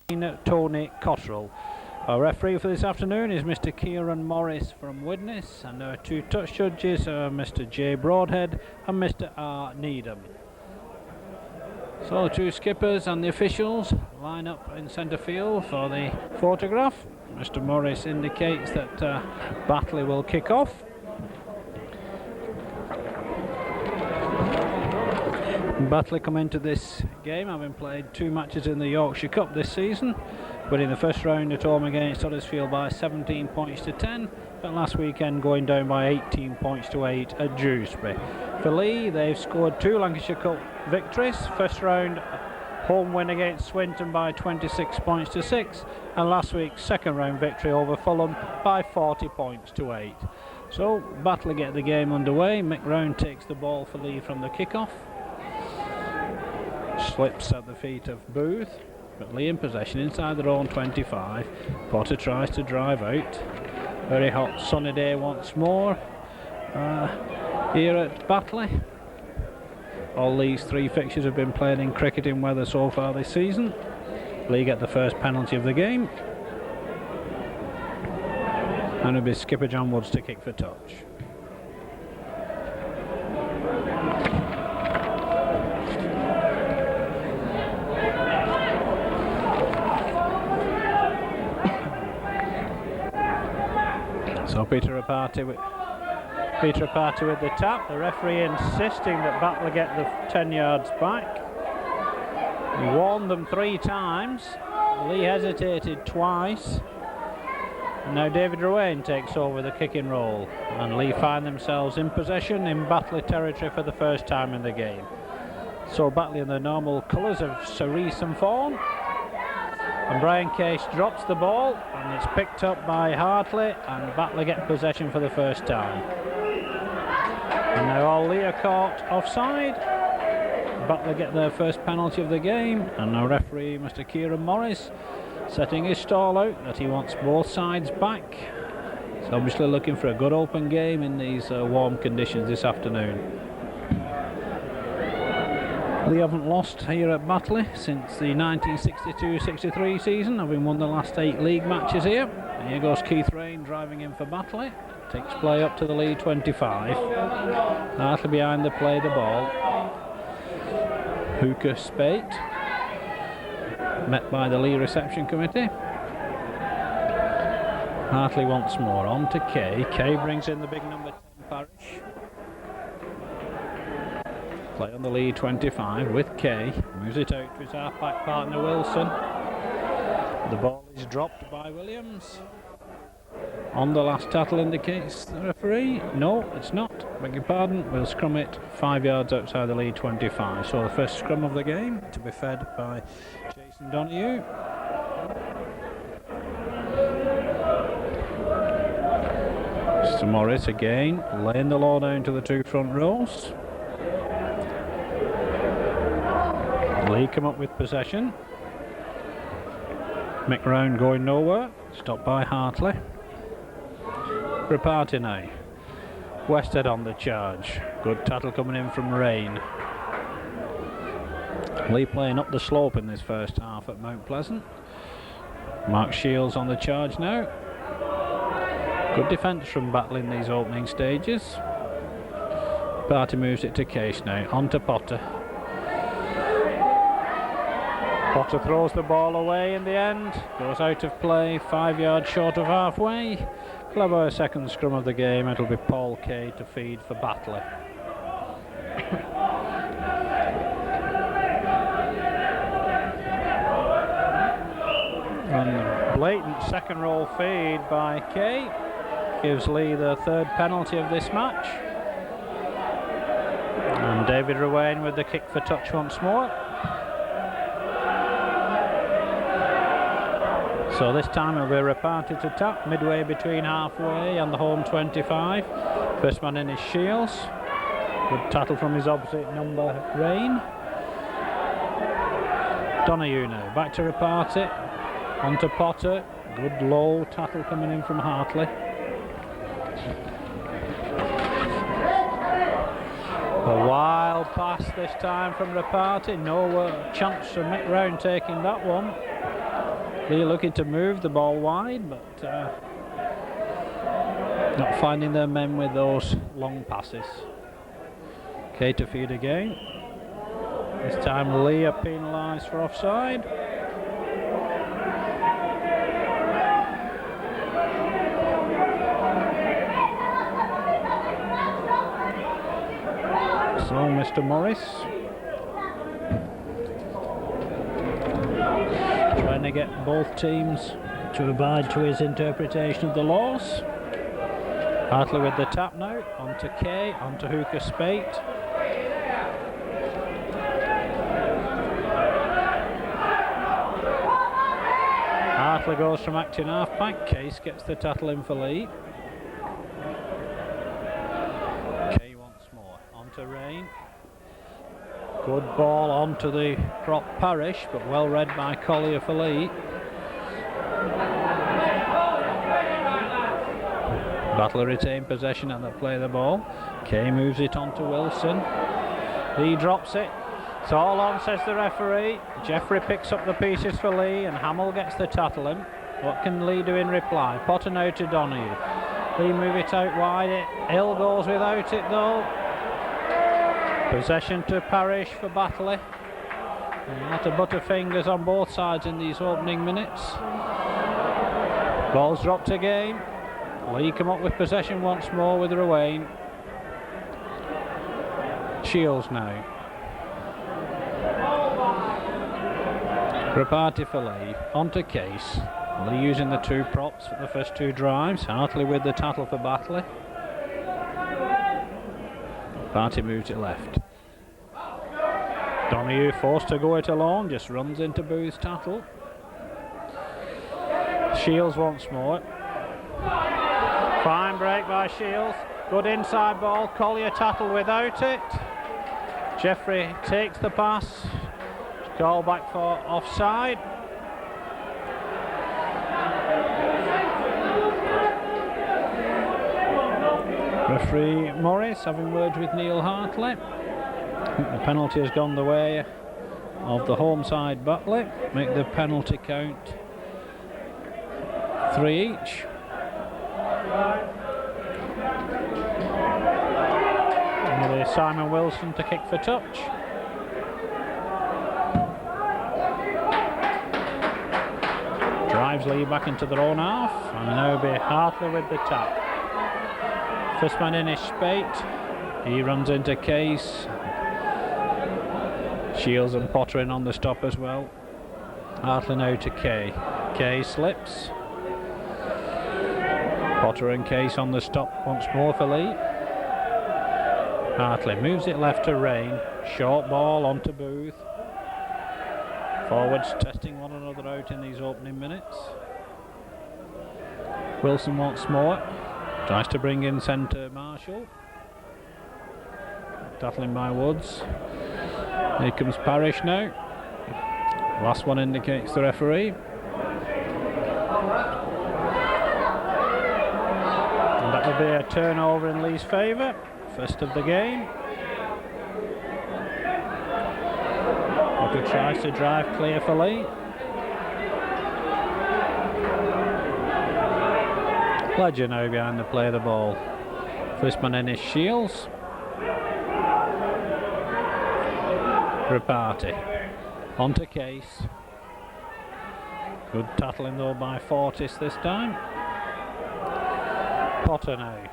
Tony Cottrell. Our referee for this afternoon is Mr. Kieran Morris from Widnes, and our two touch judges are Mr. J. Broadhead and Mr. R. Needham. So the two skippers and the officials line up in centre field for the photograph. Mr. Morris indicates that Batley will kick off. Batley come into this game having played 2 matches in the Yorkshire Cup this season, winning the first round at home against Huddersfield by 17 points to 10, but last weekend going down by 18 points to 8 at Dewsbury. For Leigh, they've scored 2 Lancashire Cup victories, first round home win against Swinton by 26 points to 6, and last week's second round victory over Fulham by 40 points to 8. So Batley get the game underway. Mick Round takes the ball for Leigh from the kick-off. Slips at the feet of Booth, but Leigh in possession inside their own 25. Potter tries to drive out. Very hot sunny day once more here at Batley. All these 3 fixtures have been played in cricketing weather so far this season. Leigh get the first penalty of the game, and it'll be skipper John Woods to kick for touch. So Peter Rapati with the tap. The referee insisting that Batley get the 10 yards back. He warned them 3 times. Leigh hesitated twice. And now David Ruane takes over the kicking role, and Leigh find themselves in possession in Batley territory for the first time in the game. So Batley in the normal colours of cerise and fawn. And Brian Case drops the ball, and it's picked up by Hartley, and Batley get possession for the first time. And now all Leigh are caught offside. Batley get their first penalty of the game, and now referee Mr. Kieran Morris setting his stall out that he wants both sides back. He's obviously looking for a good open game in these warm conditions this afternoon. Leigh haven't lost here at Batley since the 1962-63 season, having won the last 8 league matches here. And here goes Keith Rain driving in for Batley. Takes play up to the Leigh 25. Hartley behind the play the ball. Hooker Spate met by the Leigh reception committee. Hartley once more on to Kay. Kay brings in the big number 10 Parish. Play on the Leigh 25 with Kay. Moves it out to his half-back partner Wilson. The ball is dropped by Williams. On the last tattle indicates the referee. No, it's not. Beg your pardon. We'll scrum it 5 yards outside the Leigh 25. So the first scrum of the game to be fed by Jason Donoghue. Mr. Morris again laying the law down to the 2 front rows. Leigh come up with possession. Mick Round going nowhere. Stopped by Hartley. Rapati now. Westhead on the charge. Good tattle coming in from Rain. Leigh playing up the slope in this first half at Mount Pleasant. Mark Shields on the charge now. Good defence from Batley in these opening stages. Party moves it to Case now. On to Potter. Potter throws the ball away in the end. Goes out of play 5 yards short of halfway. Clever second scrum of the game. It'll be Paul Kay to feed for Batley. And blatant second roll feed by Kay gives Leigh the 3rd penalty of this match. And David Ruane with the kick for touch once more. So this time it'll be Rapati to tap, midway between halfway and the home 25. First man in is Shields. Good tattle from his opposite number, Rain. Donoghue now, back to Rapati. On to Potter. Good low tattle coming in from Hartley. A wild pass this time from Rapati. No chance for Mick Round taking that one. Leigh looking to move the ball wide, but not finding their men with those long passes. Kay to feed again. This time Leigh are penalised for offside. So Mr. Morris trying to get both teams to abide to his interpretation of the laws. Hartley with the tap now, onto Kay, onto Hooker Spate. Hartley goes from acting half-back, Case gets the tattle in for Leigh. Kay once more, onto Rain. Good ball onto the prop Parish, but well read by Collier for Leigh. Batley retain possession and they play the ball. Kay moves it on to Wilson. Leigh drops it. It's all on, says the referee. Jeffrey picks up the pieces for Leigh and Hamill gets the tattle in. What can Leigh do in reply? Potter now to Donahue. Leigh move it out wide. Hill goes without it though. Possession to Parish for Batley. A lot of butterfingers on both sides in these opening minutes. Ball's dropped again. Leigh come up with possession once more with Ruane. Shields now. Rapati for Leigh, onto Case. Leigh using the two props for the first two drives. Hartley with the tattle for Batley. Party moves it left. Donahue forced to go it alone, just runs into Booth's tattle. Shields once more. Fine break by Shields. Good inside ball. Collier tattle without it. Jeffrey takes the pass. Call back for offside. Referee Morris having words with Neil Hartley. The penalty has gone the way of the home side Batley. Make the penalty count 3 each. And Simon Wilson to kick for touch. Drives Leigh back into their own half, and now be Hartley with the tap. First man in is Spate. He runs into Case. Shields and Potter in on the stop as well. Hartley now to Kay. Kay slips. Potter and Case on the stop once more for Leigh. Hartley moves it left to Rain. Short ball onto Booth. Forwards testing one another out in these opening minutes. Wilson once more. Tries to bring in centre Marshall. Tattling by Woods. Here comes Parish now. Last one indicates the referee. And that will be a turnover in Leigh's favour. First of the game. Potter tries to drive clear for Leigh. Ledger now behind the play of the ball. First man in is Shields. Rapati. Onto Case. Good tackling though by Fortis this time. Potter now.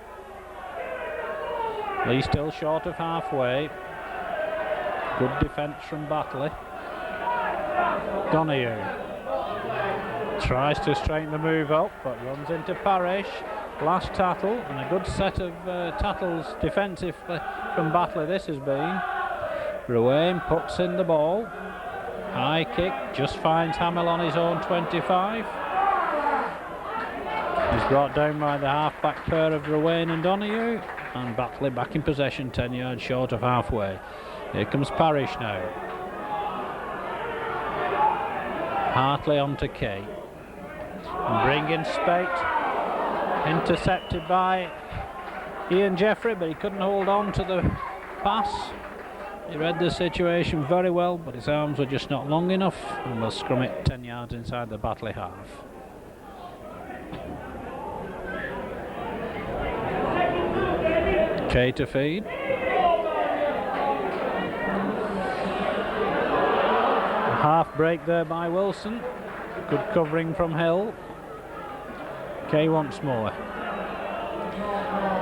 Leigh still short of halfway. Good defence from Batley. Donahue tries to straighten the move up, but runs into Parish. Last tattle, and a good set of tattles defensively from Batley this has been. Ruane puts in the ball. High kick, just finds Hamill on his own 25. He's brought down by the half-back pair of Ruane and Donahue, and Batley back in possession 10 yards short of halfway. Here comes Parish now. Hartley onto Kay. And bring in Spate. Intercepted by Ian Jeffrey, but he couldn't hold on to the pass. He read the situation very well, but his arms were just not long enough, and will scrum it 10 yards inside the Batley half. Kay to feed. A half break there by Wilson. Good covering from Hill. Kay once more.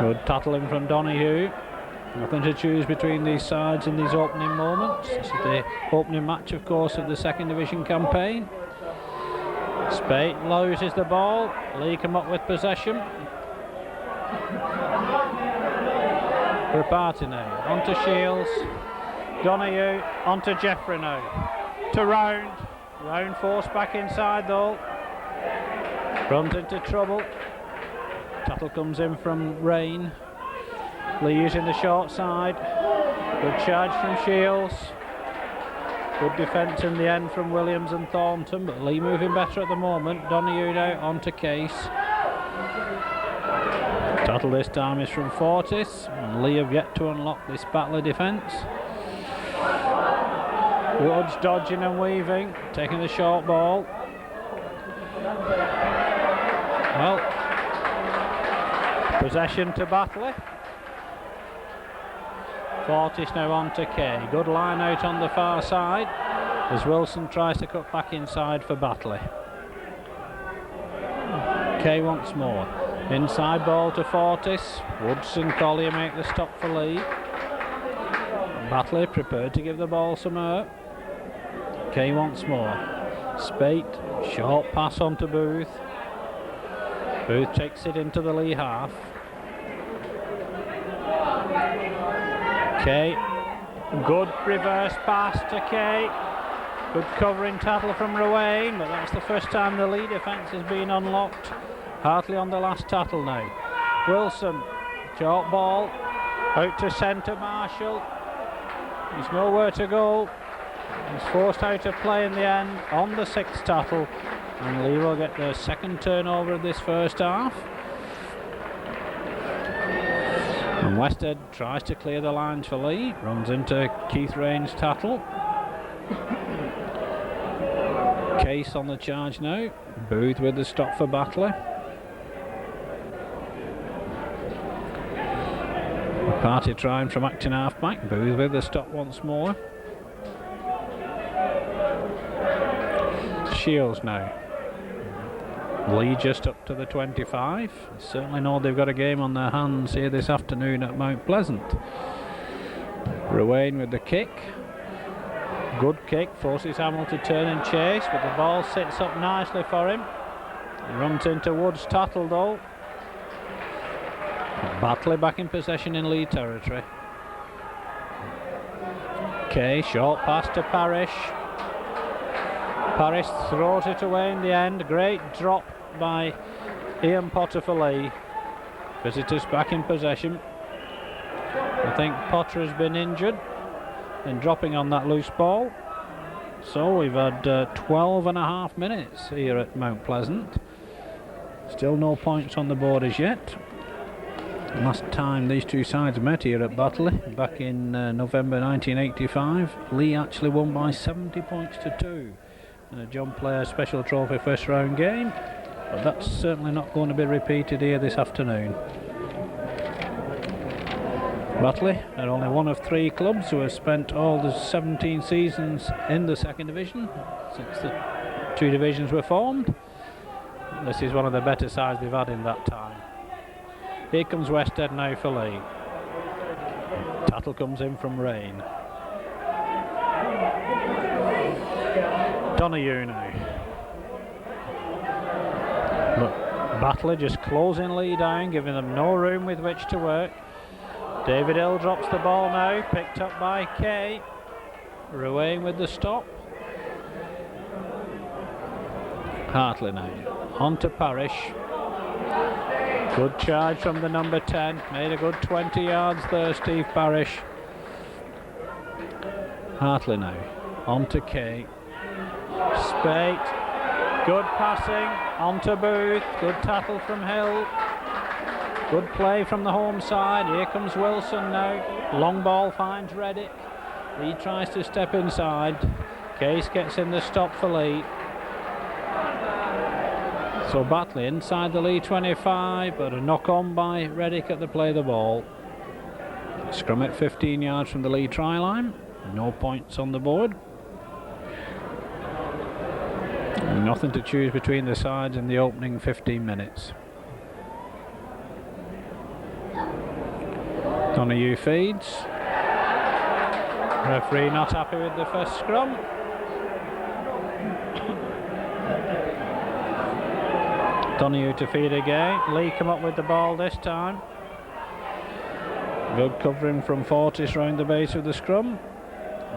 Good tattling from Donahue. Nothing to choose between these sides in these opening moments. This is the opening match, of course, of the second division campaign. Spate loses the ball. Leigh come up with possession. Rapati now. On to Shields. Donahue. On to Jeffrey now. To Round. Round forced back inside though. Runs into trouble. Tattle comes in from Rain. Leigh using the short side. Good charge from Shields. Good defence in the end from Williams and Thornton, but Leigh moving better at the moment. Donahue now on to Case. Tattle this time is from Fortis, and Leigh have yet to unlock this Batley defence. Woods dodging and weaving, taking the short ball. Well, possession to Batley. Fortis now on to Kay. Good line out on the far side as Wilson tries to cut back inside for Batley. Kay once more. Inside ball to Fortis. Woods and Collier make the stop for Leigh. Batley prepared to give the ball some air. Kay once more. Spate. Short pass on to Booth. Booth takes it into the Leigh half. Kay, good reverse pass to Kay. Good covering tackle from Ruane, but that's the first time the Leigh defence has been unlocked. Hartley on the last tackle now. Wilson, short ball, out to centre Marshall. He's nowhere to go. He's forced out of play in the end on the sixth tackle, and Leigh will get their second turnover of this first half. And Westhead tries to clear the lines for Leigh, runs into Keith Rain's tackle. Case on the charge now. Booth with the stop for Batley. Party trying from acting half back. Booth with the stop once more. Shields now. Leigh just up to the 25. Certainly know they've got a game on their hands here this afternoon at Mount Pleasant. Ruane with the kick. Good kick, forces Hamill to turn and chase, but the ball sits up nicely for him. He runs into Woods' tattle though. Batley back in possession in Leigh territory. Okay, short pass to Parrish. Parrish throws it away in the end. Great drop by Ian Potter for Leigh. Visitors back in possession. I think Potter has been injured in dropping on that loose ball. So we've had 12 and a half minutes here at Mount Pleasant. Still no points on the board as yet. Last time these two sides met here at Batley back in November 1985, Leigh actually won by 70 points to 2 in a John Player Special Trophy first round game, but that's certainly not going to be repeated here this afternoon. Batley are only one of 3 clubs who have spent all the 17 seasons in the second division since the 2 divisions were formed. This is one of the better sides they've had in that time. Here comes Westhead now for Leigh. Tattle comes in from Rain. Donahue now. But Batley just closing Leigh down, giving them no room with which to work. David Hill drops the ball now, picked up by Kay. Ruane with the stop. Hartley now. On to Parrish. Good charge from the number 10. Made a good 20 yards there, Steve Parrish. Hartley now. On to Kay. Spate. Good passing. On to Booth. Good tackle from Hill. Good play from the home side. Here comes Wilson now. Long ball finds Reddick. Leigh tries to step inside. Case gets in the stop for Leigh. So Batley inside the Leigh 25, but a knock on by Reddick at the play of the ball. Scrum at 15 yards from the Leigh try line. No points on the board. Nothing to choose between the sides in the opening 15 minutes. Donahue feeds. Referee not happy with the first scrum. Donahue to feed again. Leigh come up with the ball this time. Good covering from Fortis round the base of the scrum.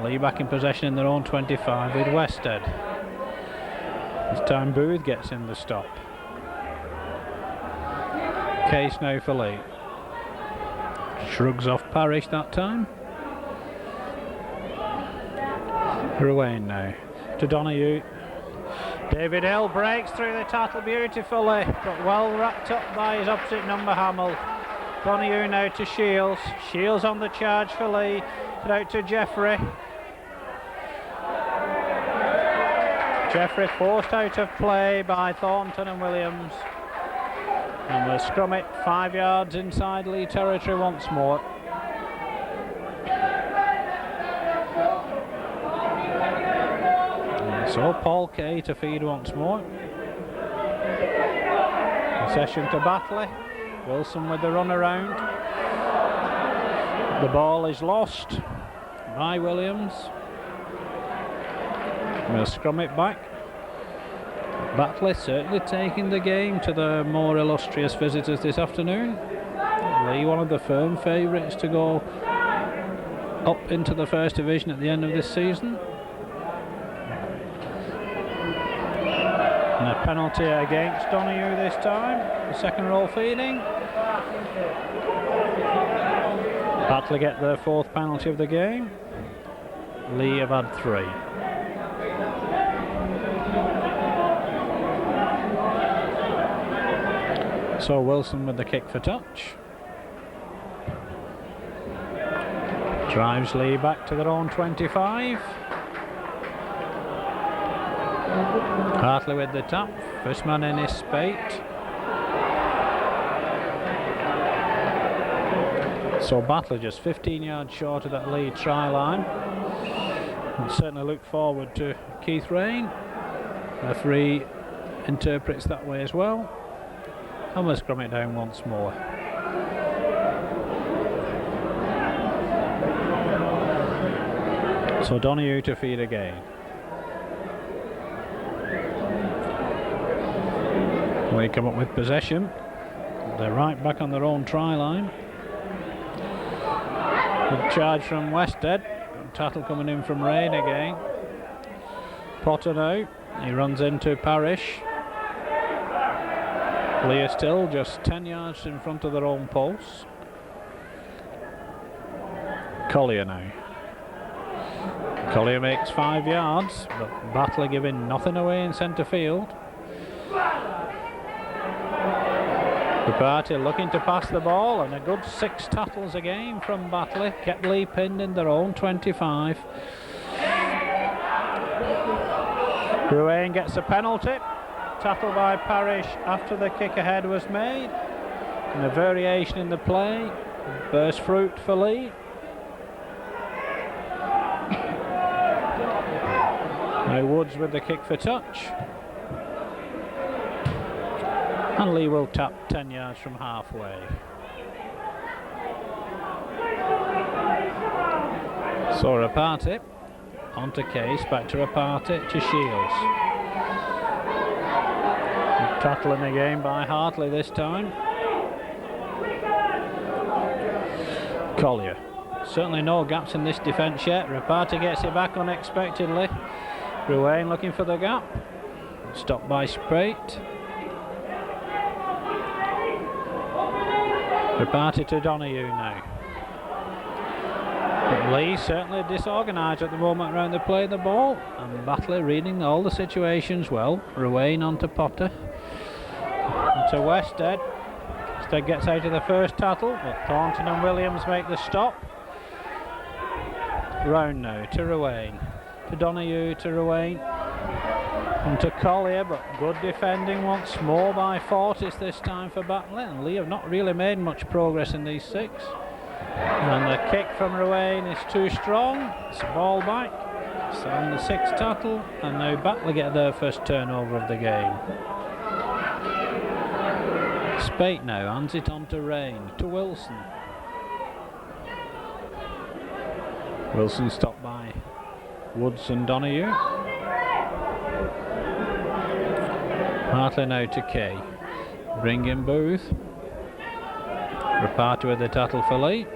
Leigh back in possession in their own 25 with Westhead. This time Booth gets in the stop. Case now for Leigh. Shrugs off Parrish that time. Ruane now to Donahue. David Hill breaks through the tackle beautifully, but well wrapped up by his opposite number Hamill. Donahue now to Shields. Shields on the charge for Leigh. Out to Jeffrey. Jeffrey forced out of play by Thornton and Williams. And we'll scrum it 5 yards inside Leigh territory once more. And so Paul Kay to feed once more. Possession to Batley. Wilson with the run around. The ball is lost by Williams. We'll scrum it back. Batley certainly taking the game to the more illustrious visitors this afternoon. Leigh, one of the firm favourites to go up into the first division at the end of this season. And a penalty against Donahue this time. The second roll feeding. Batley get their 4th penalty of the game. Leigh have had 3. So Wilson with the kick for touch. Drives Leigh back to their own 25. Hartley with the tap. First man in is Spate. So Batley just 15 yards short of that Leigh try line. And certainly look forward to Keith Rain. Referee interprets that way as well. And we'll scrum it down once more. So Donahue to feed again. We come up with possession. They're right back on their own try line. Good charge from Westhead. Tattle coming in from Rain again. Potter now. He runs into Parrish. Leigh still just 10 yards in front of their own posts. Collier now. Collier makes 5 yards, but Batley giving nothing away in centre field. The party looking to pass the ball, and a good 6 tackles again from Batley. Kept Leigh pinned in their own 25. Ruane gets a penalty. Tackle by Parrish after the kick ahead was made. And a variation in the play. Burst fruit for Leigh. Now Woods with the kick for touch. And Leigh will tap 10 yards from halfway. So Rapati onto Case, back to Rapati to Shields. Tackling again by Hartley this time. Collier. Certainly no gaps in this defence yet. Rapati gets it back unexpectedly. Ruane looking for the gap. Stopped by Spate. Rapati to Donahue now. But Leigh certainly disorganised at the moment around the play of the ball. And Batley reading all the situations well. Ruane onto Potter. To Westhead. Westhead gets out of the first tackle, but Thornton and Williams make the stop. Round now to Ruane, to Donahue, to Ruane, and to Collier, but good defending once more by Fortis this time for Batley, and Leigh have not really made much progress in these 6. And the kick from Ruane is too strong. It's a ball back. It's on the 6th tackle, and now Batley get their first turnover of the game. Spate now hands it on to Rain, to Wilson. Wilson stopped by Woods and Donahue. Hartley now to Kay. Bring in Booth. Reparty with the tattle for Leigh.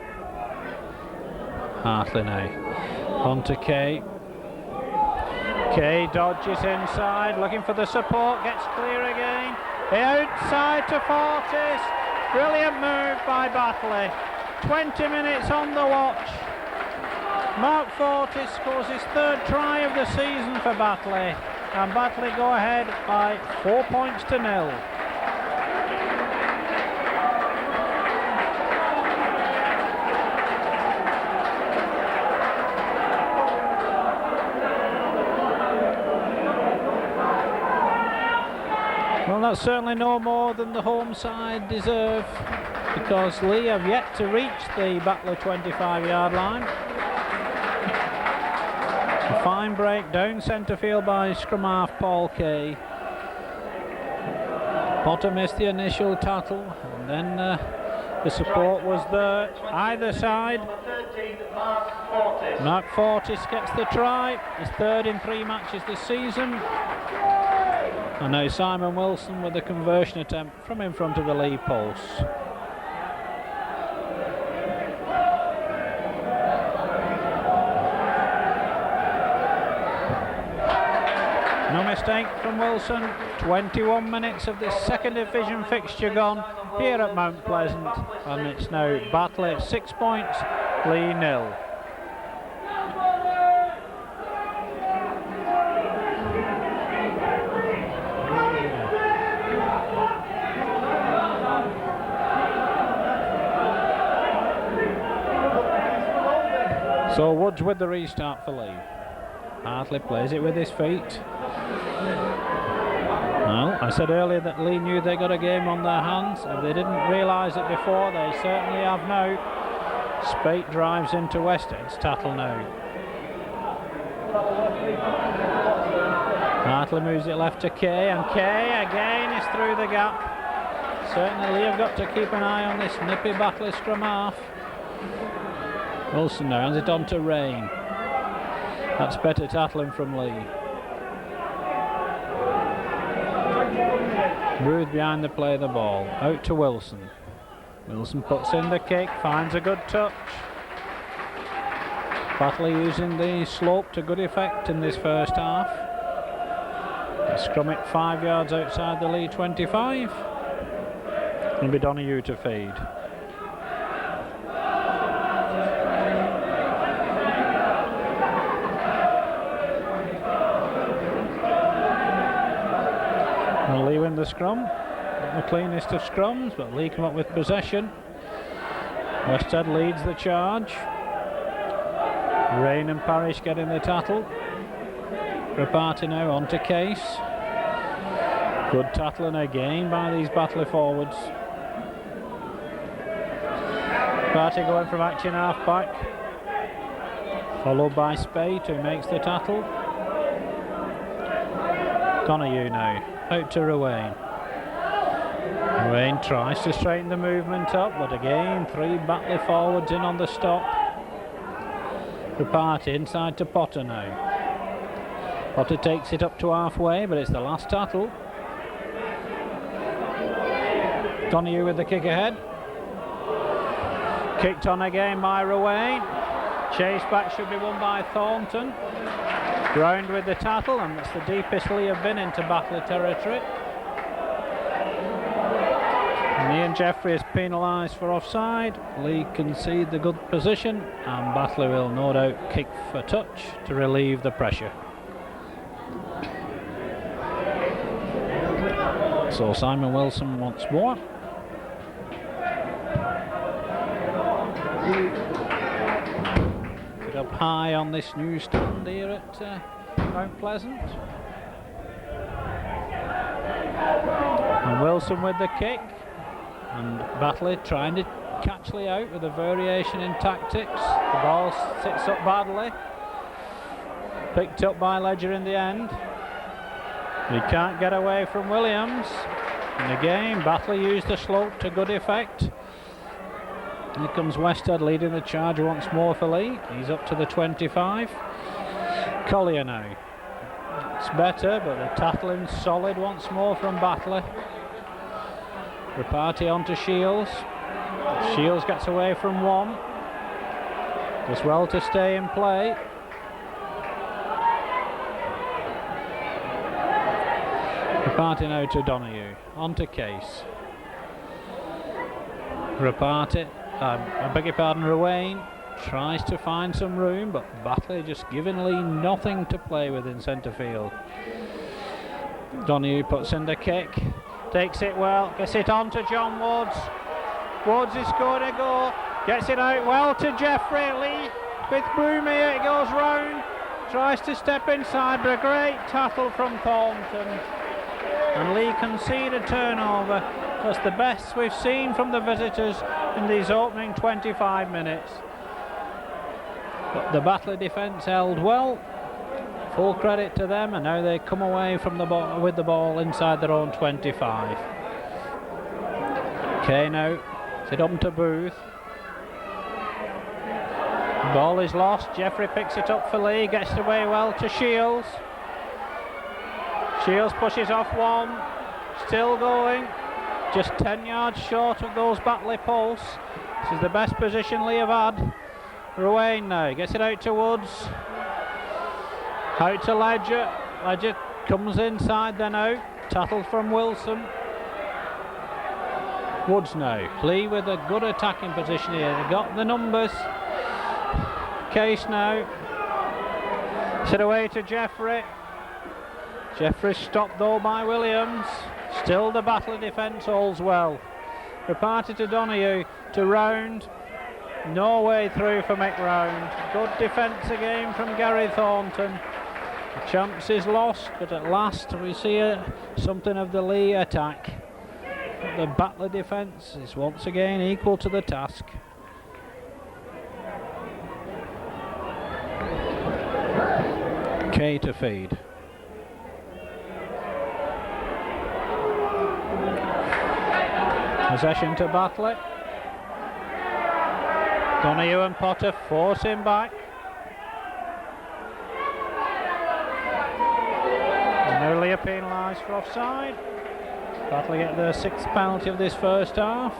Hartley now on to Kay. Kay dodges inside, looking for the support, gets clear again. Outside to Fortis. Brilliant move by Batley. 20 minutes on the watch. Mark Fortis scores his 3rd try of the season for Batley, and Batley go ahead by 4 points to 0. Well, that's certainly no more than the home side deserve, because Leigh have yet to reach the Batley 25-yard line. A fine break down centre field by scrum half Paul Kay. Potter missed the initial tackle, and then the support was there either side. Mark Fortis gets the try, his 3rd in 3 matches this season. And now Simon Wilson with a conversion attempt from in front of the Leigh post. No mistake from Wilson. 21 minutes of this 2nd division fixture gone here at Mount Pleasant, and it's now Batley 6 points, Leigh 0. So Woods with the restart for Leigh. Hartley plays it with his feet. Well, I said earlier that Leigh knew they got a game on their hands. If they didn't realise it before, they certainly have now. Spate drives into Wested's tattle now. Hartley moves it left to Kay, and Kay again is through the gap. Certainly Leigh have got to keep an eye on this nippy Batley scrum half. Wilson now hands it on to Rain. That's better tackling from Leigh. Booth behind the play of the ball. Out to Wilson. Wilson puts in the kick, finds a good touch. Batley using the slope to good effect in this first half. They scrum it 5 yards outside the Leigh 25. It'll be Donahue to feed. And Leigh win the scrum. Not the cleanest of scrums, but Leigh come up with possession. Westhead leads the charge. Rain and Parrish get in the tattle. Reparty now on to Case. Good tackling again by these Batley forwards. Reparty going from action half back, followed by Spate, who makes the tattle. Donahue now, out to Ruane. Ruane tries to straighten the movement up, but again 3 Batley forwards in on the stop. Reparty inside to Potter now. Potter takes it up to halfway, but it's the last tattle. Donahue with the kick ahead. Kicked on again by Ruane. Chase back should be won by Thornton. Ground with the tattle, and that's the deepest Leigh have been into Batley territory. And Ian Jeffrey is penalised for offside. Leigh concede the good position, and Batley will no doubt kick for touch to relieve the pressure. So Simon Wilson once more. It up high on this new stand here at Mount Pleasant. And Wilson with the kick, and Batley trying to catch Leigh out with a variation in tactics. The ball sits up badly, picked up by Ledger in the end. He can't get away from Williams. And again, Batley used the slope to good effect. Here comes Westhead leading the charge once more for Leigh. He's up to the 25. Collier now. It's better, but the tattling's solid once more from Batley. Reparty onto Shields. Shields gets away from one. Does well to stay in play. Reparty now to Donahue. On to Case. Reparty. I beg your pardon, Ruane tries to find some room, but Batley just giving Leigh nothing to play with in centre field. Donahue puts in the kick, takes it well, gets it on to John Woods. Woods is scored a goal, gets it out well to Jeffrey. Leigh with Broom here, it goes round, tries to step inside, but a great tackle from Thornton. And Leigh concede a turnover. That's the best we've seen from the visitors in these opening 25 minutes. But the Batley defence held well. Full credit to them, and now they come away from the ball with the ball inside their own 25. Okay, now it's it up to Booth. The ball is lost. Jeffrey picks it up for Leigh, gets it away well to Shields. Shields pushes off one, still going. Just 10 yards short of those Batley posts. This is the best position Leigh have had. Ruane now gets it out to Woods. Out to Ledger. Ledger comes inside then out. Tattle from Wilson. Woods now. Leigh with a good attacking position here. They've got the numbers. Case now. Set away to Jeffrey. Jeffrey stopped though by Williams. Still the Batley defence holds well. Reparty to Donahue, to Round. No way through for McRound. Good defence again from Gary Thornton. The chance is lost, but at last we see something of the Leigh attack. The Batley defence is once again equal to the task. Kay to feed. Possession to Batley. Donahue and Potter force him back. And Leigh penalised for offside. Batley get their 6th penalty of this first half.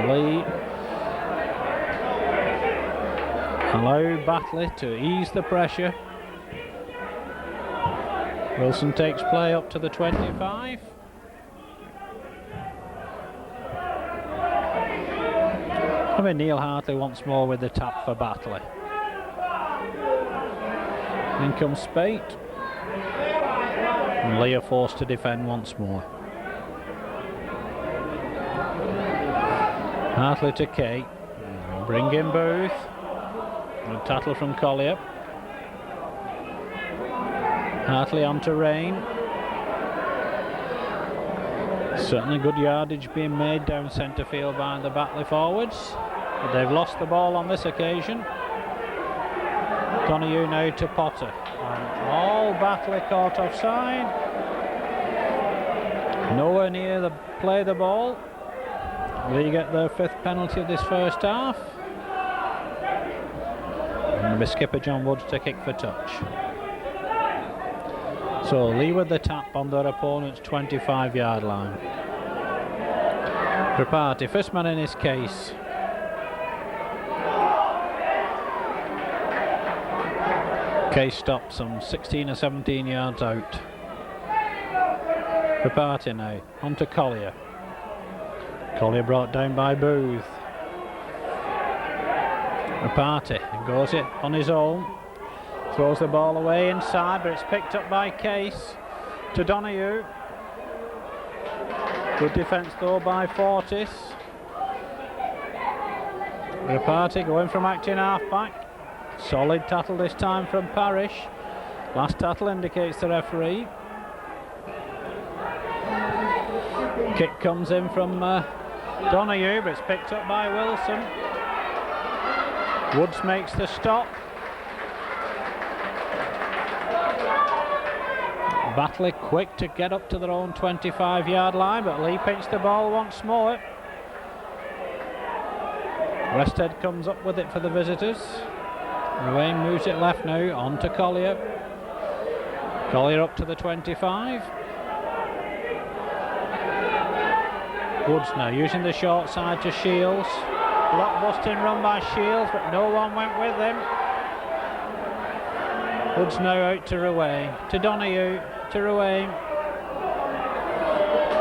Leigh allow Batley to ease the pressure. Wilson takes play up to the 25. Neil Hartley once more with the tap for Batley. In comes Spate. And Leigh are forced to defend once more. Hartley to Kate. Bring in Booth. Good tattle from Collier. Hartley on to Rain. Certainly good yardage being made down centre field by the Batley forwards. But they've lost the ball on this occasion. Donahue now to Potter. And all Batley caught offside. Nowhere near the play the ball. Leigh get their 5th penalty of this first half. And it'll be skipper John Woods to kick for touch. So Leigh with the tap on their opponent's 25-yard line. Reparty, first man in his Case. Case stops some 16 or 17 yards out. Reparty now, on to Collier. Collier brought down by Booth. Reparty goes it on his own. Throws the ball away inside, but it's picked up by Case to Donahue. Good defence though by Fortis. Reparty going from acting half-back. Solid tattle this time from Parrish. Last tattle indicates the referee. Kick comes in from Donahue, but it's picked up by Wilson. Woods makes the stop. Batley quick to get up to their own 25-yard line, but Leigh pinched the ball once more. Westhead comes up with it for the visitors. Ruane moves it left now, on to Collier. Collier up to the 25. Woods now using the short side to Shields. Blockbusting run by Shields, but no one went with him. Woods now out to Ruane, to Donahue, to Ruane.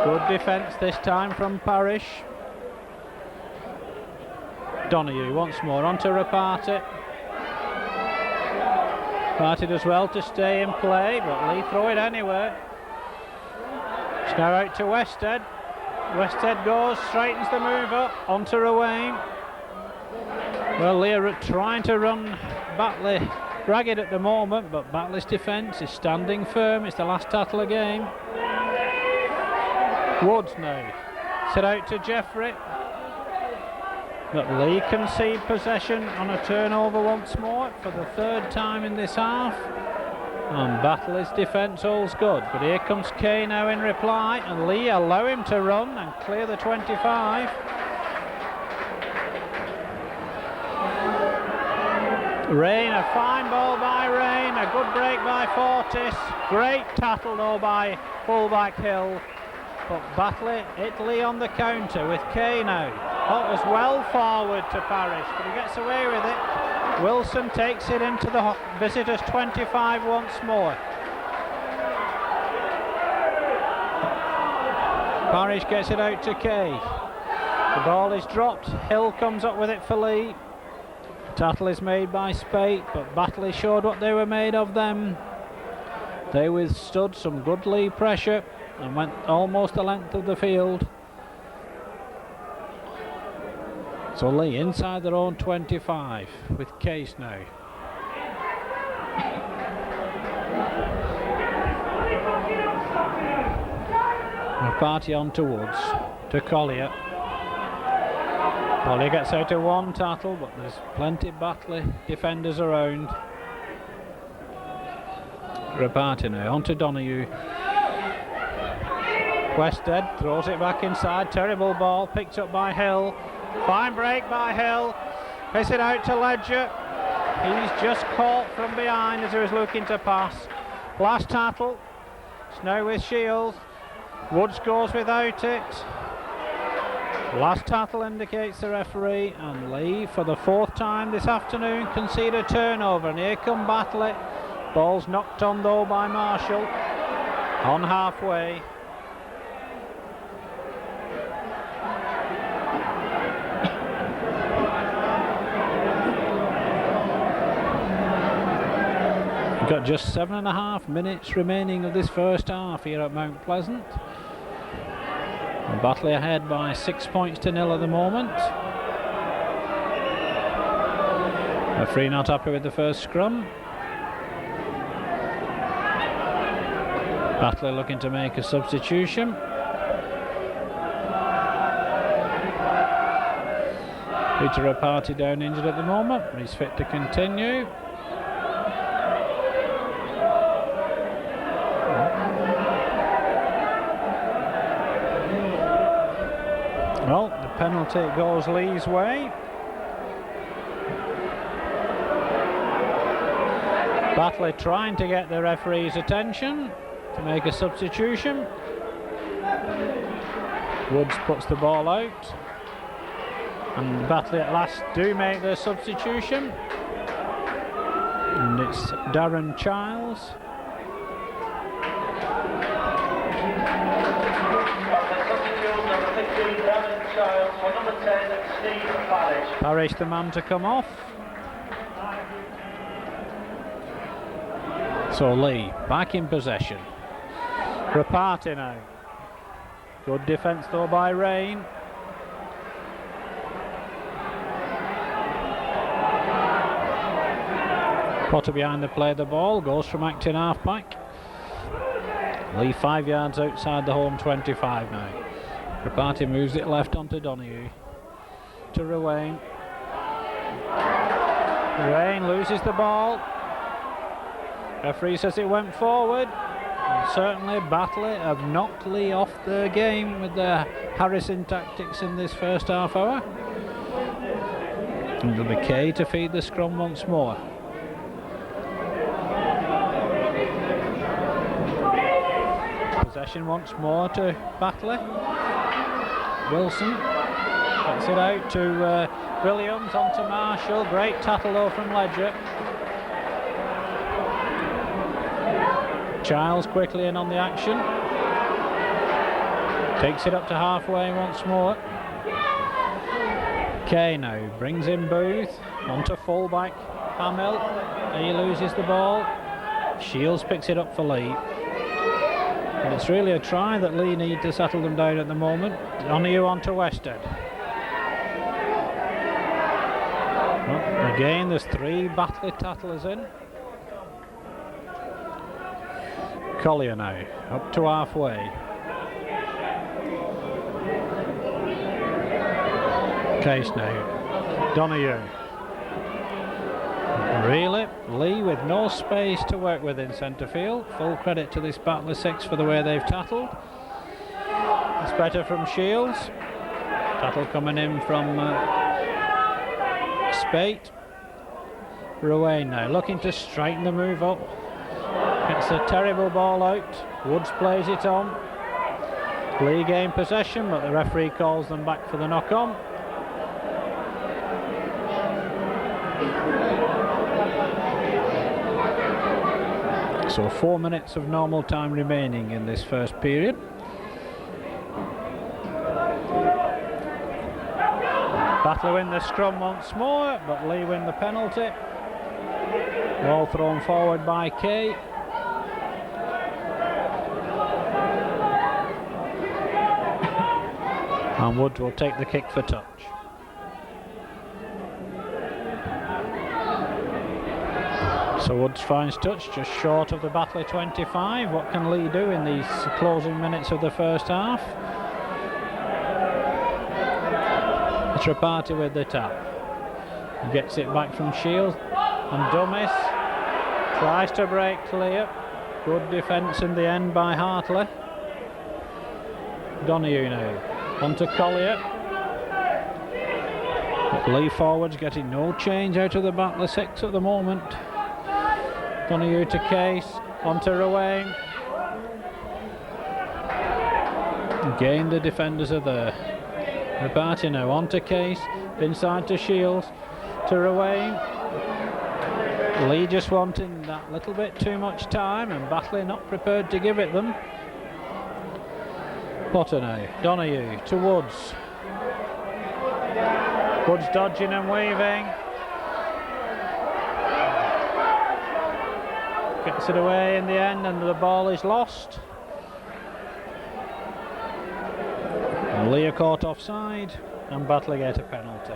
Good defence this time from Parrish. Donahue once more on to Reparty. Reparty does well to stay in play, but Leigh throw it anywhere. It's now out to Westhead. Westhead goes, straightens the move up, onto Ruane. Well, Leigh are trying to run Batley ragged at the moment, but Batley's defence is standing firm. It's the last tattle of the game. Woods now set out to Jeffrey, but Leigh concede possession on a turnover once more for the third time in this half, and Batley's defence holds good. But here comes Kay now in reply, and Leigh allow him to run and clear the 25. Rain, a fine ball by Rain, a good break by Fortis, great tattle though by fullback Hill, but Batley hit Leigh on the counter with Kay now. That was well forward to Parrish, but he gets away with it. Wilson takes it into the visitors' 25 once more. Parrish gets it out to Kay. The ball is dropped, Hill comes up with it for Leigh. Tattle is made by Spate, but Batley showed what they were made of them. They withstood some good Leigh pressure and went almost the length of the field. So Leigh inside their own 25 with Case now. Reparty on to Woods, to Collier. Collier gets out of one tattle, but there's plenty of Batley defenders around. Reparty now on to Donahue. Westhead throws it back inside, terrible ball picked up by Hill. Fine break by Hill, piss it out to Ledger. He's just caught from behind as he was looking to pass. Last tattle, it's now with Shields. Woods goes without it. Last tattle indicates the referee, and Leigh for the fourth time this afternoon concede a turnover, and here come Batley. Ball's knocked on though by Marshall on halfway. We've got just 7.5 minutes remaining of this first half here at Mount Pleasant. And Batley ahead by 6 points to 0 at the moment. Referee not happy with the first scrum. Batley looking to make a substitution. Peter Reparty down injured at the moment, but he's fit to continue. Well, the penalty goes Leigh's way. Batley trying to get the referee's attention to make a substitution. Woods puts the ball out, and Batley at last do make their substitution, and it's Darren Childs. Parrish the man to come off. So Leigh back in possession. Reparty now. Good defence though by Rain. Potter behind the play the ball, goes from acting half-back. Leigh 5 yards outside the home 25 now. Rapati moves it left onto Donahue. To Ruane. Ruane loses the ball. Referee says it went forward. And certainly Batley have knocked Leigh off the game with their harassing tactics in this first half hour. And it'll be Kay to feed the scrum once more. Possession once more to Batley. Wilson gets it out to Williams, onto Marshall. Great tackle though from Ledger. Childs quickly in on the action. Takes it up to halfway once more. Kay now brings in Booth. Onto fullback Hamill. He loses the ball. Shields picks it up for Leigh. And it's really a try that Leigh need to settle them down at the moment. Donahue onto Wested. Well, again, there's 3 Batley tattlers in. Collier now, up to halfway. Case now. Donahue. Really, Leigh with no space to work with in centre field. Full credit to this Batley 6 for the way they've tattled. It's better from Shields. Tattle coming in from Spate. Ruane now looking to straighten the move up. It's a terrible ball out. Woods plays it on. Leigh gain possession, but the referee calls them back for the knock-on. So 4 minutes of normal time remaining in this first period. Batley win the scrum once more, but Leigh win the penalty. Ball thrown forward by Kay. And Woods will take the kick for touch. So Woods finds touch just short of the Batley 25. What can Leigh do in these closing minutes of the first half? It's Rapati with the tap. He gets it back from Shields and Dummies. Tries to break clear. Good defence in the end by Hartley. Donahue now. On to Collier. But Leigh forwards getting no change out of the Batley 6 at the moment. Donahue to Case, onto Ruane. Again the defenders are there. Rapati now onto Case, inside to Shields, to Ruane. Leigh just wanting that little bit too much time and Batley not prepared to give it them. Potter now, Donahue to Woods. Woods dodging and weaving. Gets it away in the end and the ball is lost. And Leigh are caught offside and Batley get a penalty.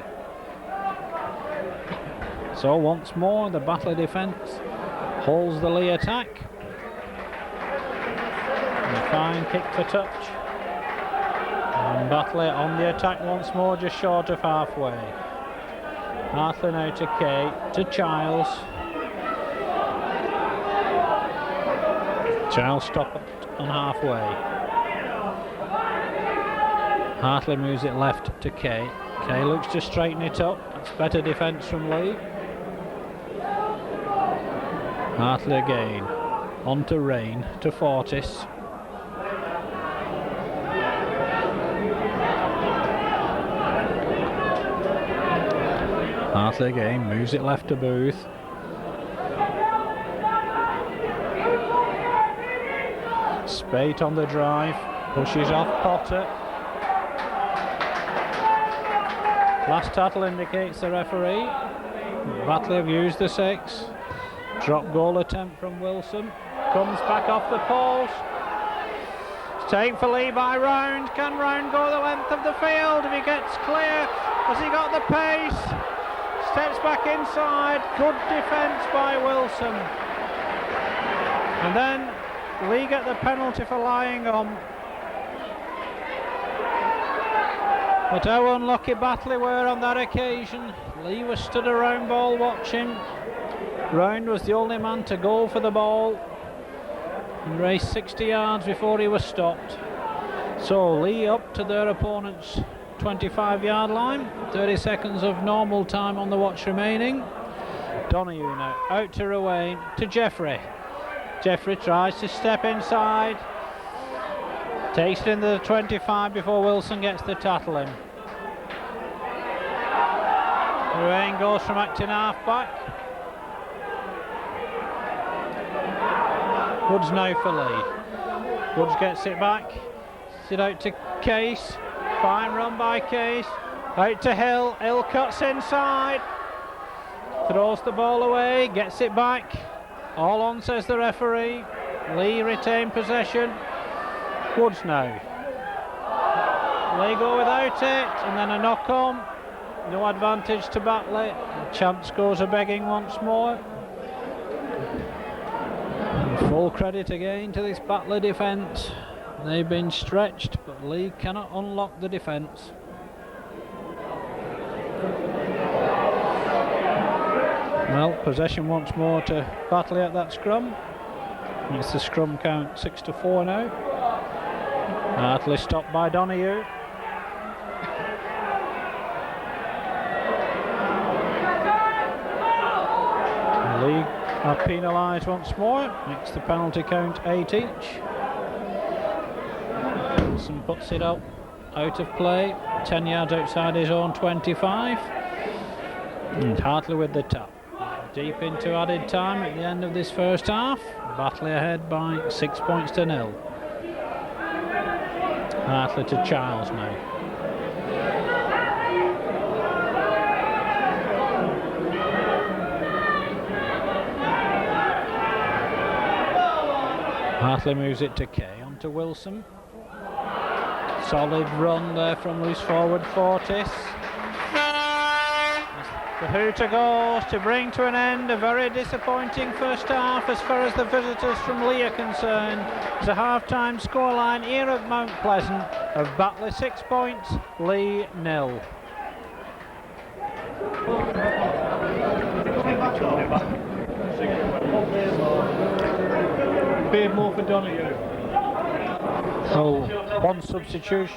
So once more the Batley defence holds the Leigh attack. And a fine kick for touch. And Batley on the attack once more, just short of halfway. Hartley now to Kay, to Childs. Childs stopped on halfway. Hartley moves it left to Kay. Kay looks to straighten it up. It's better defence from Leigh. Hartley again. On to Rain, to Fortis. Hartley again, moves it left to Booth. Spate on the drive, pushes off Potter. Last tattle indicates the referee. Batley have used the 6. Drop goal attempt from Wilson. Comes back off the post. It's taken for Leigh by Round. Can Round go the length of the field if he gets clear? Has he got the pace? steps back inside. Good defence by Wilson. And then Leigh get the penalty for lying on. But how unlucky Batley were on that occasion. Leigh was stood around ball watching. Round was the only man to go for the ball and raced 60 yards before he was stopped. So Leigh up to their opponent's 25-yard line. 30 seconds of normal time on the watch remaining. Donoghue now out to Ruane, to Jeffrey. Jeffrey tries to step inside. Takes it into the 25 before Wilson gets to tattle him. Ruane goes from acting half-back. Woods now for Leigh. Woods gets it back. It out to Case. Fine run by Case. Out to Hill. Hill cuts inside. Throws the ball away. Gets it back. All on, says the referee. Leigh retain possession. Woods now. Leigh go without it, and then a knock on. No advantage to Batley. Chance goes a begging once more. And full credit again to this Batley defence. They've been stretched, but Leigh cannot unlock the defence. Well, possession once more to Batley at that scrum. It's the scrum count 6-4 now. Hartley stopped by Donoghue. Leigh are penalised once more. Makes the penalty count 8 each. Wilson puts it up out of play, 10 yards outside his own 25. And Hartley with the tap. Deep into added time at the end of this first half. Batley ahead by 6 points to 0. Hartley to Childs now. Hartley moves it to Kay, on to Wilson. Solid run there from loose forward Fortis. The hooter goes to bring to an end a very disappointing first half as far as the visitors from Leigh are concerned. It's a half-time scoreline here at Mount Pleasant of Batley 6 points, Leigh 0. Beardmore for Donoghue. So one substitution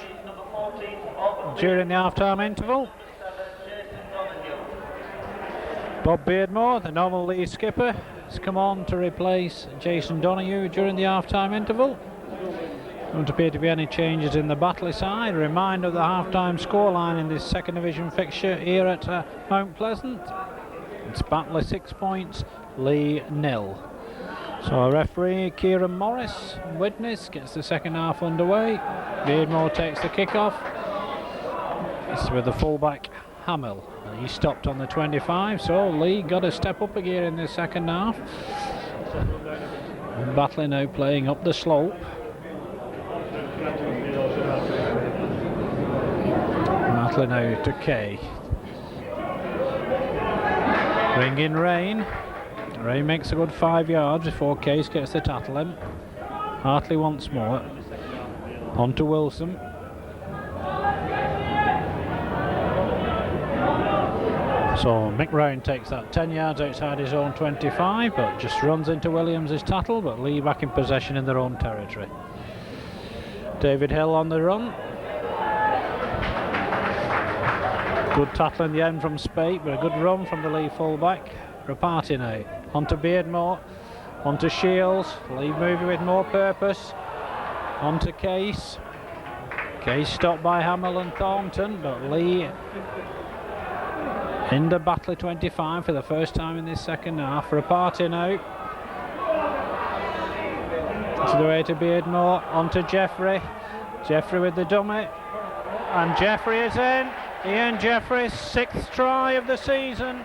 during the half-time interval. Bob Beardmore, the normal Leigh skipper, has come on to replace Jason Donoghue during the half-time interval. There don't appear to be any changes in the Batley side. A reminder of the half-time scoreline in this second division fixture here at Mount Pleasant. It's Batley 6 points, Leigh 0. So referee Kieran Morris, witness, gets the second half underway. Beardmore takes the kick-off. It's with the fullback Hamill. He stopped on the 25, so Leigh got a step up again in the second half. And Batley now playing up the slope. Batley now to Kay. Bring in Rain. Rain makes a good 5 yards before Case gets to tattle him. Hartley once more. On to Wilson. So Mick Round takes that 10 yards outside his own 25, but just runs into Williams' tattle, but Leigh back in possession in their own territory. David Hill on the run. Good tattle in the end from Spate, but a good run from the Leigh fullback. Rapati now. On to Beardmore. On to Shields. Leigh moving with more purpose. On to Case. Case stopped by Hamill and Thornton, but Leigh in the Batley 25 for the first time in this second half. Rapati now. To the way to Beardmore. On to Jeffrey. Jeffrey with the dummy. And Jeffrey is in. Ian Jeffrey's 6th try of the season.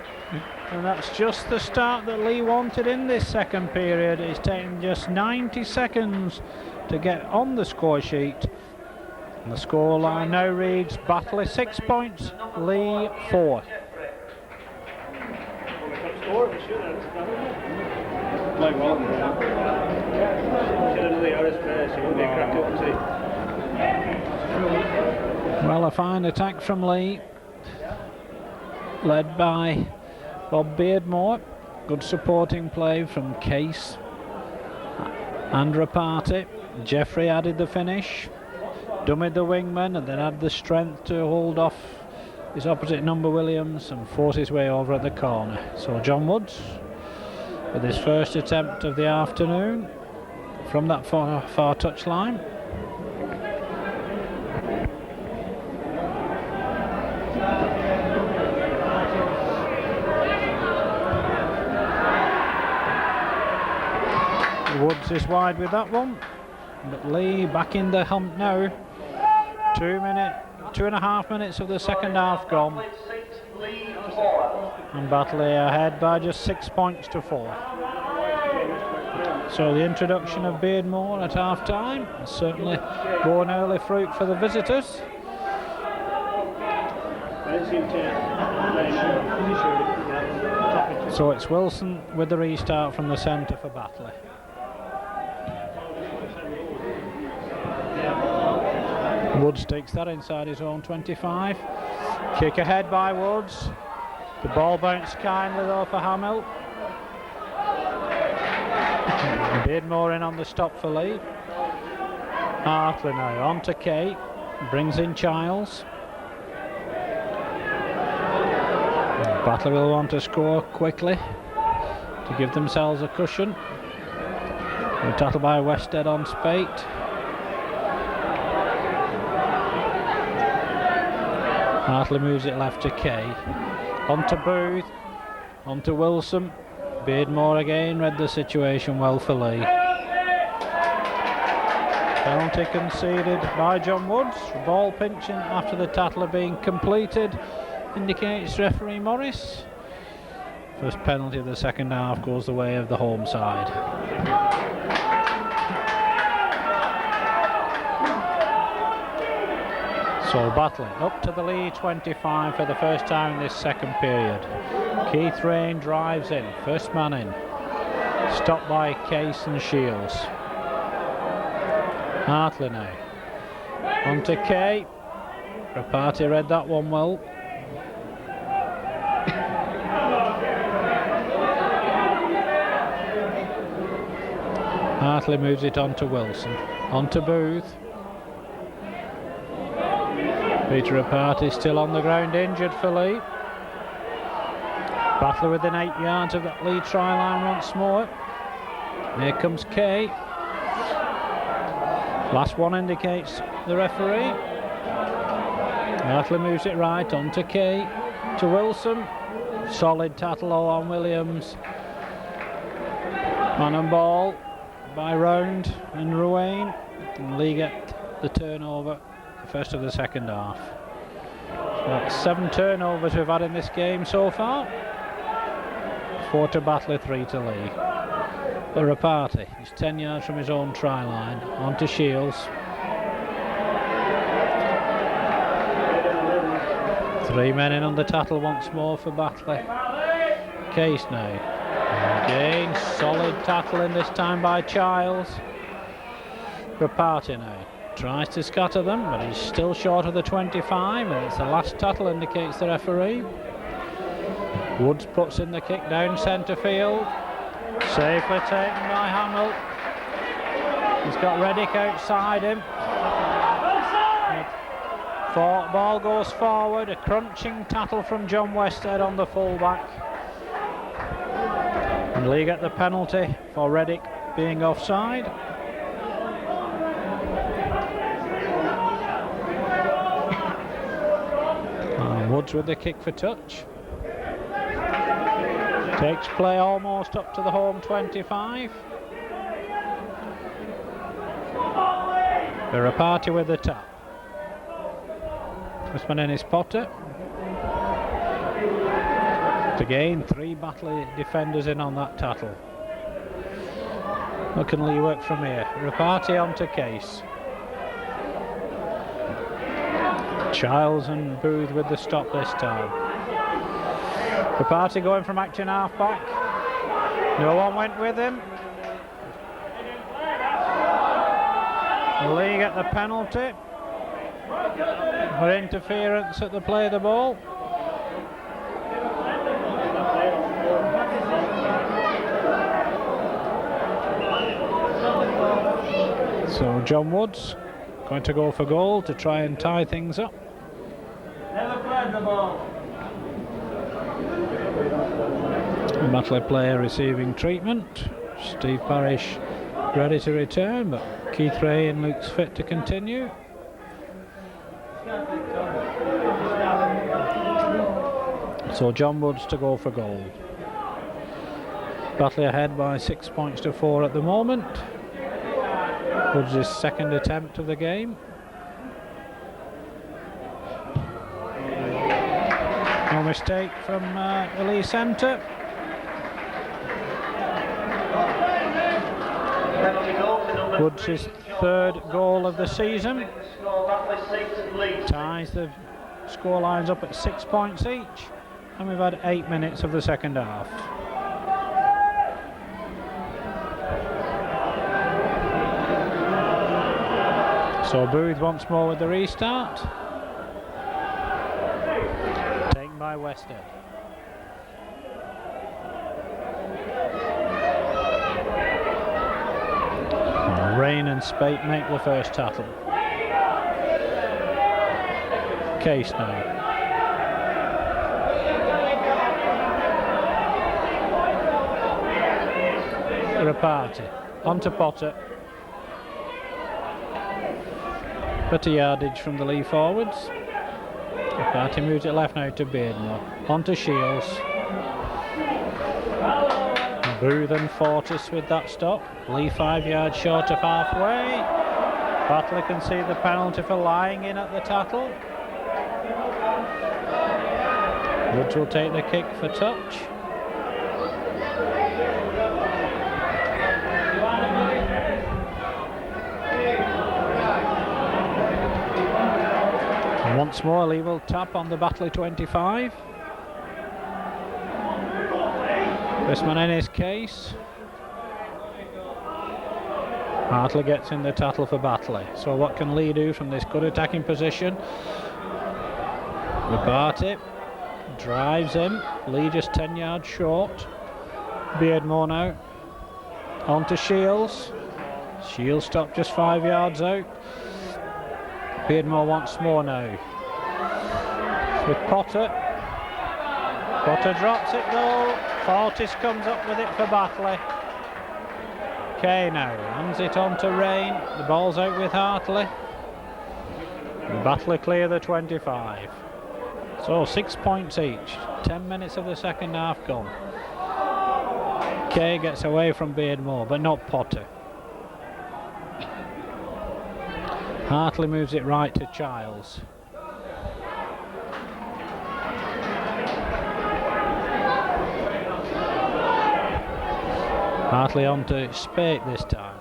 And that's just the start that Leigh wanted in this second period. It's taken just 90 seconds to get on the score sheet. And the scoreline now reads Batley 6 points, Leigh 4. Well, a fine attack from Leigh, led by Bob Beardmore. Good supporting play from Case and Rapati. Jeffrey added the finish, dummied the wingman, and then had the strength to hold off his opposite number Williams and force his way over at the corner. So John Woods with his first attempt of the afternoon from that far touch line. Woods is wide with that one, but Leigh back in the hump now. 2.5 minutes of the second half gone, and Batley ahead by just 6 points to 4. So the introduction of Beardmore at half time has certainly borne early fruit for the visitors. So it's Wilson with the restart from the centre for Batley. Woods takes that inside his own 25. Kick ahead by Woods. The ball bounced kindly though for Hamill. Beardmore in on the stop for Leigh. Hartley now on to Kate. Brings in Childs. Batley will want to score quickly to give themselves a cushion. A tackle by Wested on Spate. Hartley moves it left to Kay. On to Booth. On to Wilson. Beardmore again read the situation well for Leigh. Penalty conceded by John Woods. Ball pinching after the tackle being completed indicates referee Morris. First penalty of the second half goes the way of the home side. So Batley up to the lead 25 for the first time in this second period. Keith Rain drives in, first man in. Stopped by Case and Shields. Hartley now. On to Kay. Rapati read that one well. Hartley moves it on to Wilson. On to Booth. Peter Rapati still on the ground, injured for Leigh. Batley within 8 yards of that Leigh try line once more. Here comes Kay. Last one indicates the referee. Hartley moves it right on to Kay. To Wilson. Solid tackle on Williams. Man and ball by Round and Ruane. And Leigh get the turnover. First of the second half. So that's 7 turnovers we've had in this game so far. 4 to Batley, 3 to Leigh. But Rapati, he's 10 yards from his own try line. On to Shields. 3 men in on the tackle once more for Batley. Case now. Again, solid tackle in this time by Childs. Rapati now. Tries to scatter them, but he's still short of the 25, and it's the last tackle, indicates the referee. Woods puts in the kick down centre field. Safely taken by Hamill. He's got Reddick outside him. Ball goes forward, a crunching tackle from John Westhead on the fullback. And Leigh get the penalty for Reddick being offside. Woods with the kick for touch. Takes play almost up to the home 25. Rapati with the tap. This one in his potter. Again, 3 Batley defenders in on that tackle. What can Leigh work from here? Rapati on to Case. Childs and Booth with the stop this time. Rapati going from action half back. No one went with him. Leigh get the penalty for interference at the play of the ball. So John Woods going to go for goal to try and tie things up. Never played the ball. Batley player receiving treatment. Steve Parrish ready to return, but Keith Rain looks fit to continue. So John Woods to go for goal. Batley ahead by 6 points to 4 at the moment. Woods' second attempt of the game. No mistake from the Leigh centre. Woods' third goal of the season. Ties the score lines up at 6 points each, and we've had 8 minutes of the second half. So Booth once more with the restart. Taken by Westhead. Rain and Spate make the first tackle. Case now. Rapati onto Potter. Better yardage from the Leigh forwards. Rapati moves it left now to Beardmore. Onto Shields. Booth and Fortis with that stop. Leigh 5 yards short of halfway. Batley can see the penalty for lying in at the tackle. Woods will take the kick for touch. And once more Leigh will tap on the Batley 25. This man in his case. Hartley gets in the tackle for Batley. So what can Leigh do from this good attacking position? Rapati drives him. Leigh just 10 yards short. Beardmore now. On to Shields. Shields stopped just 5 yards out. Beardmore once more now. With Potter. Potter drops it though. Fortis comes up with it for Batley. Kay now hands it on to Rain. The ball's out with Hartley. Batley clear the 25. So 6 points each. 10 minutes of the second half gone. Kay gets away from Beardmore, but not Potter. Hartley moves it right to Childs. Hartley on to Spate this time.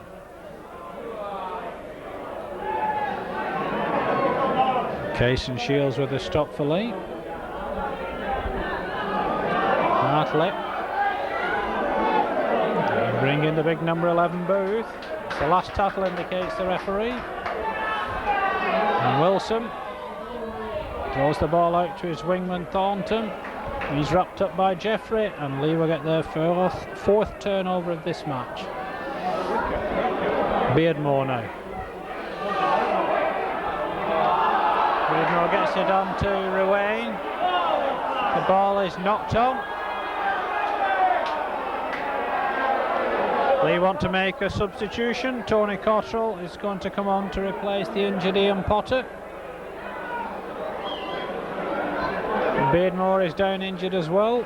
Case and Shields with a stop for Leigh. Hartley. Bring in the big number 11 Booth. The last tackle indicates the referee. And Wilson throws the ball out to his wingman Thornton. He's wrapped up by Jeffrey, and Leigh will get their fourth turnover of this match. Beardmore now. Beardmore gets it on to Ruane. The ball is knocked on. Leigh want to make a substitution. Tony Cottrell is going to come on to replace the injured Ian Potter. Beardmore is down injured as well.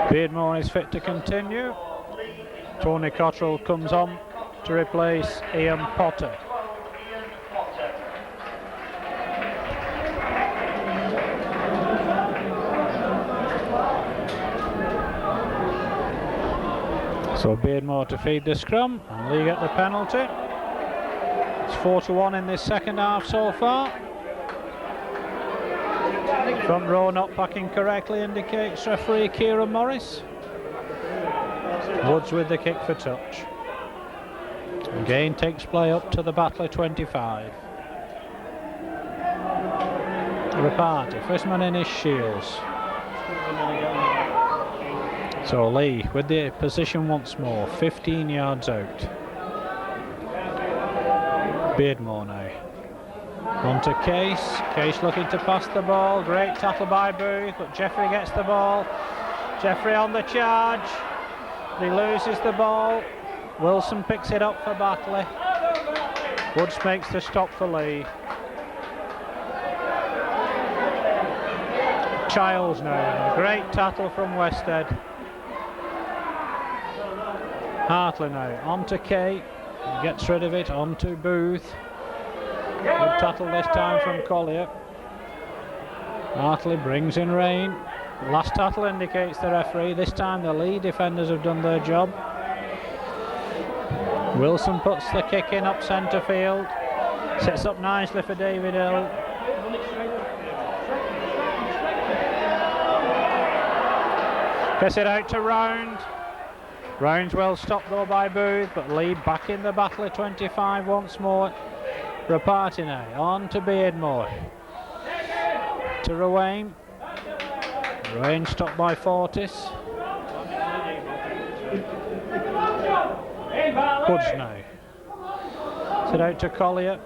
Beardmore is fit to continue. Tony Cottrell comes on to replace Ian Potter. So Beardmore to feed the scrum, and Leigh get the penalty. It's 4-1 in this second half so far. Front row not packing correctly, indicates referee Kieran Morris. Woods with the kick for touch. Again takes play up to the Batley 25. Rapati, first man in is Shields. So Leigh with the position once more, 15 yards out. Beardmore now. On to Case. Case looking to pass the ball. Great tackle by Booth, but Jeffrey gets the ball. Jeffrey on the charge. He loses the ball. Wilson picks it up for Batley. Woods makes the stop for Leigh. Childs now. Great tackle from Westhead. Hartley now. On to Kay. He gets rid of it. On to Booth. Good tackle this time from Collier. Hartley brings in rain. Last tackle indicates the referee. This time the Leigh defenders have done their job. Wilson puts the kick in up centre field. Sets up nicely for David Hill. Gets it out to Round. Round's well stopped though by Booth, but Leigh back in the Batley 25 once more. Rapati now, on to Beardmore. To Ruane. Ruane stopped by Fortis. Woods now. Set out to Collier.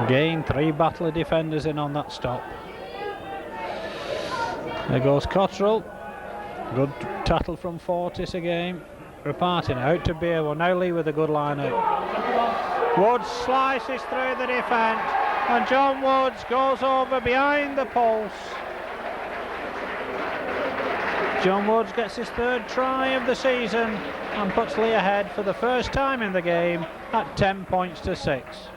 Again, 3 Batley defenders in on that stop. There goes Cottrell. Good tackle from Fortis again. Rapati now out to Beardmore. Now Leigh with a good line out. Woods slices through the defence, and John Woods goes over behind the post. John Woods gets his 3rd try of the season and puts Leigh ahead for the first time in the game at 10 points to 6.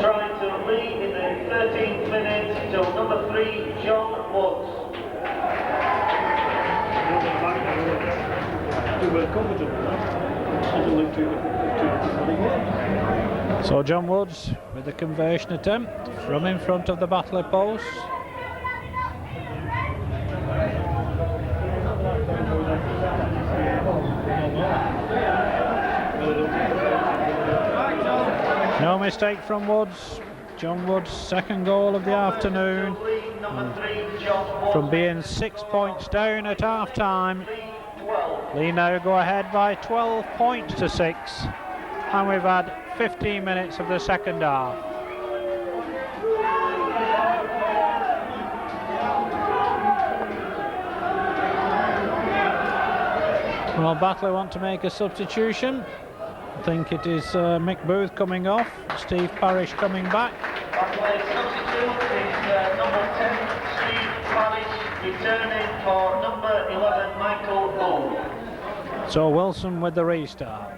Trying to Leigh in the 13th minute to number 3, John Woods. So John Woods with the conversion attempt from in front of the Batley post. No mistake from Woods. John Woods' 2nd goal of the afternoon. From being 6 points down at half time, Leigh now go ahead by 12 points to 6, and we've had 15 minutes of the second half. Well, Batley want to make a substitution. I think it is Mick Booth coming off, Steve Parrish coming back. Batley substitute is number 10, Steve Parrish, returning for number 11, Michael Bull. So Wilson with the restart.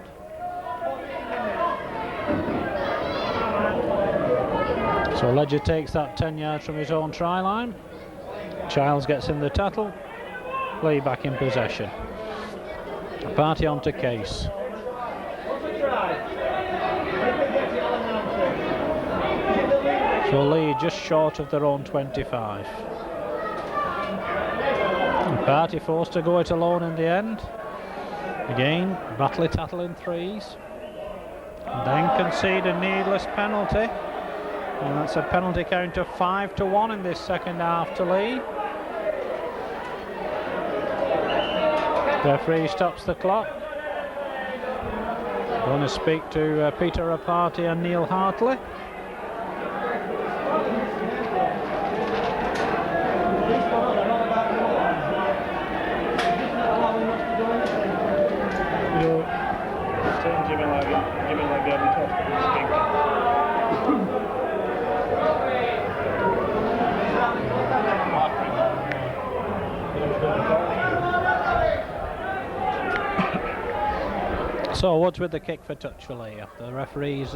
So Ledger takes that 10 yards from his own try line. Childs gets in the tackle. Leigh back in possession. Party on to Case. So Leigh just short of their own 25. Party forced to go it alone in the end. Again, Batley tackling 3s. And then concede a needless penalty. And that's a penalty count of 5-1 in this second half to Leigh. Referee stops the clock. Going to speak to Peter Rapati and Neil Hartley. So Woods with the kick for touch for Leigh after the referees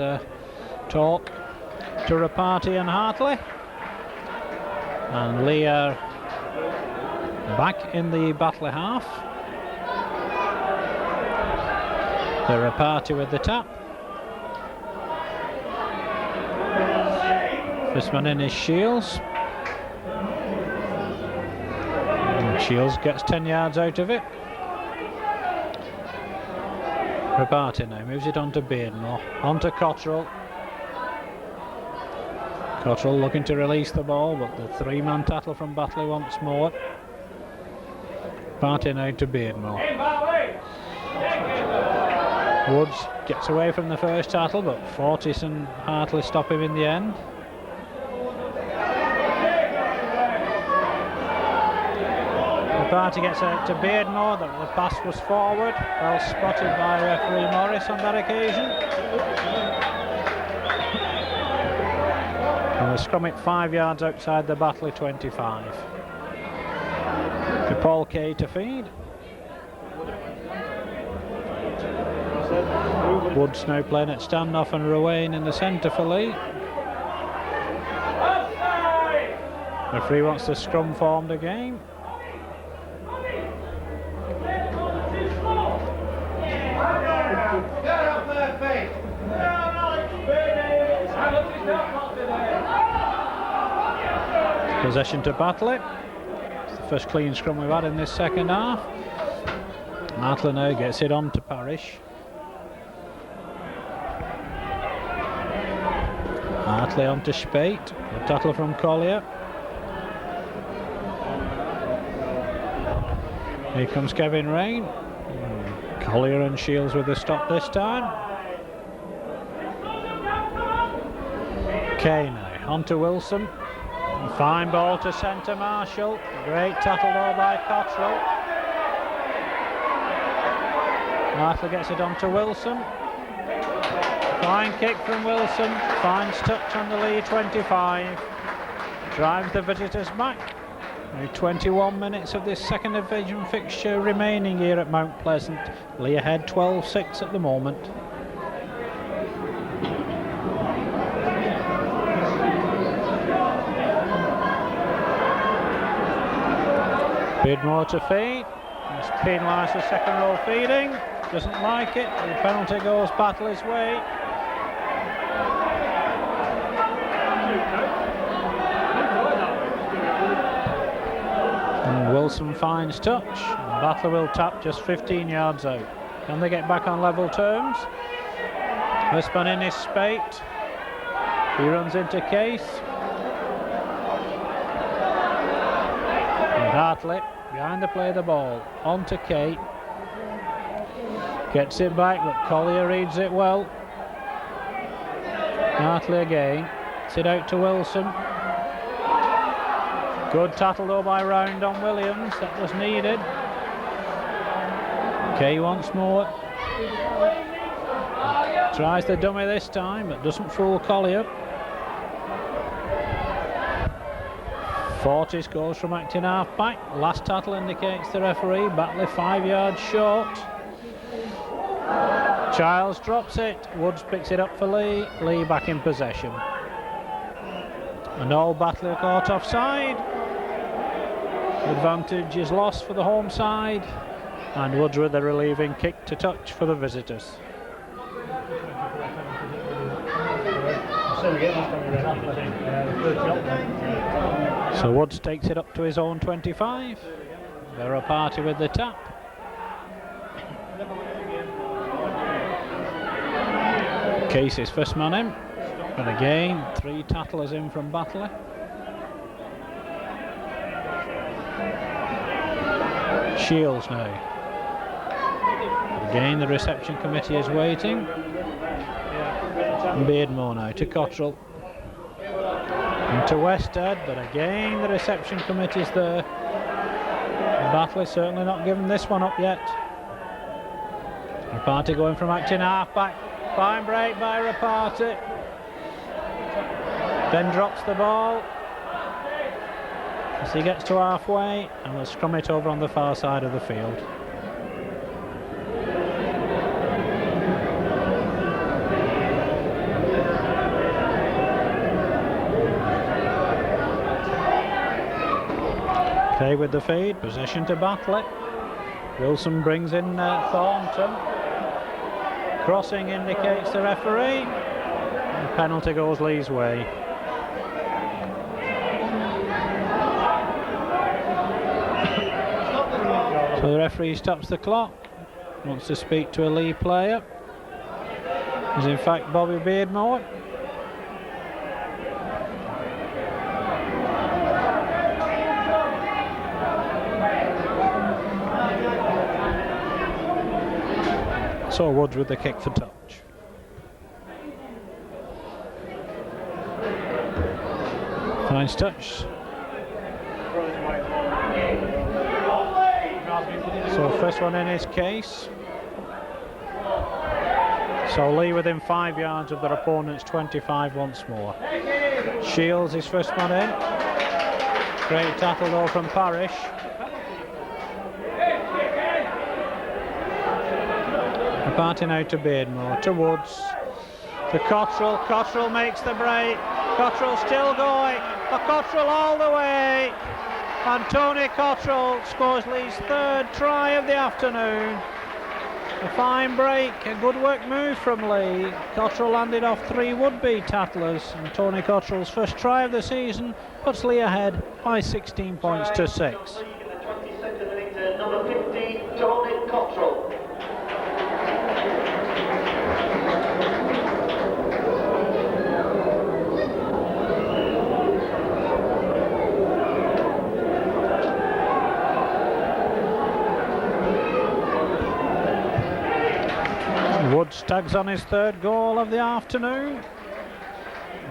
talk to Rapati and Hartley. And Leigh are back in the Batley half. They're a party with the tap. First man in is Shields. And Shields gets 10 yards out of it. Rabati now moves it on to Beardmore. On to Cottrell. Cottrell looking to release the ball, but the three-man tackle from Batley once more. Party now to Beardmore. Woods gets away from the first tackle, but Fortis and Hartley stop him in the end. The party gets out to Beardmore. The pass was forward, well spotted by referee Morris on that occasion. And the scrum it 5 yards outside the Batley 25. To Paul Kay to feed. Woods now playing at standoff and Ruane in the centre for Leigh. Referee wants the scrum formed again. Possession to Batley. It's the first clean scrum we've had in this second half. Hartley now gets it on to Parrish. Hartley on to Spate. A tackle from Collier. Here comes Kevin Rain. Collier and Shields with the stop this time. Kay now on to Wilson. Fine ball to centre Marshall. Great tackle though by Cottrell. Hartley gets it on to Wilson. Fine kick from Wilson. Finds touch on the Leigh 25. Drives the visitors back. Now 21 minutes of this second division fixture remaining here at Mount Pleasant. Leigh ahead 12-6 at the moment. Beardmore to feed. He's penalised for second row feeding. Doesn't like it. The penalty goes Batley's way. And Wilson finds touch. Batley will tap just 15 yards out. Can they get back on level terms? This man in is Spate. He runs into Case. And Hartley behind the play of the ball. On to Kate. Gets it back, but Collier reads it well. Hartley again. Gets it out to Wilson. Good tackle though by Round on Williams. That was needed. Kay once more. Tries the dummy this time, but doesn't fool Collier. Fortis goes from acting half back. Last tackle indicates the referee. Batley 5 yards short. Childs drops it. Woods picks it up for Leigh. Leigh back in possession. And all Batley are caught offside. Advantage is lost for the home side. And Woods with a relieving kick to touch for the visitors. So Woods takes it up to his own 25. They're a party with the tap. Casey's first man in. And again, 3 tattlers in from Batley. Shields now. Again, the reception committee is waiting. And Beardmore now to Cottrell. And to Westhead, but again the reception committee's there. Batley certainly not given this one up yet. Rapati going from acting half back. Fine break by Rapati. Then drops the ball as he gets to halfway, and will scrum it over on the far side of the field. Kay with the feed, possession to Batley. Wilson brings in Thornton. Crossing indicates the referee. The penalty goes Leigh's way. So the referee stops the clock. Wants to speak to a Leigh player. Is in fact Bobby Beardmore. So Woods with the kick for touch. Finds touch. So first one in his case. So Leigh within 5 yards of their opponent's 25 once more. Shields his first one in. Great tackle though from Parrish. Party now to Beardmore, to Woods, to Cottrell. Cottrell makes the break. Cottrell still going. For Cottrell all the way. And Tony Cottrell scores Leigh's third try of the afternoon. A fine break, a good work move from Leigh. Cottrell landed off 3 would-be tattlers, and Tony Cottrell's first try of the season puts Leigh ahead by 16 points to 6. Number 50, Tony Cottrell. Woods tags on his third goal of the afternoon,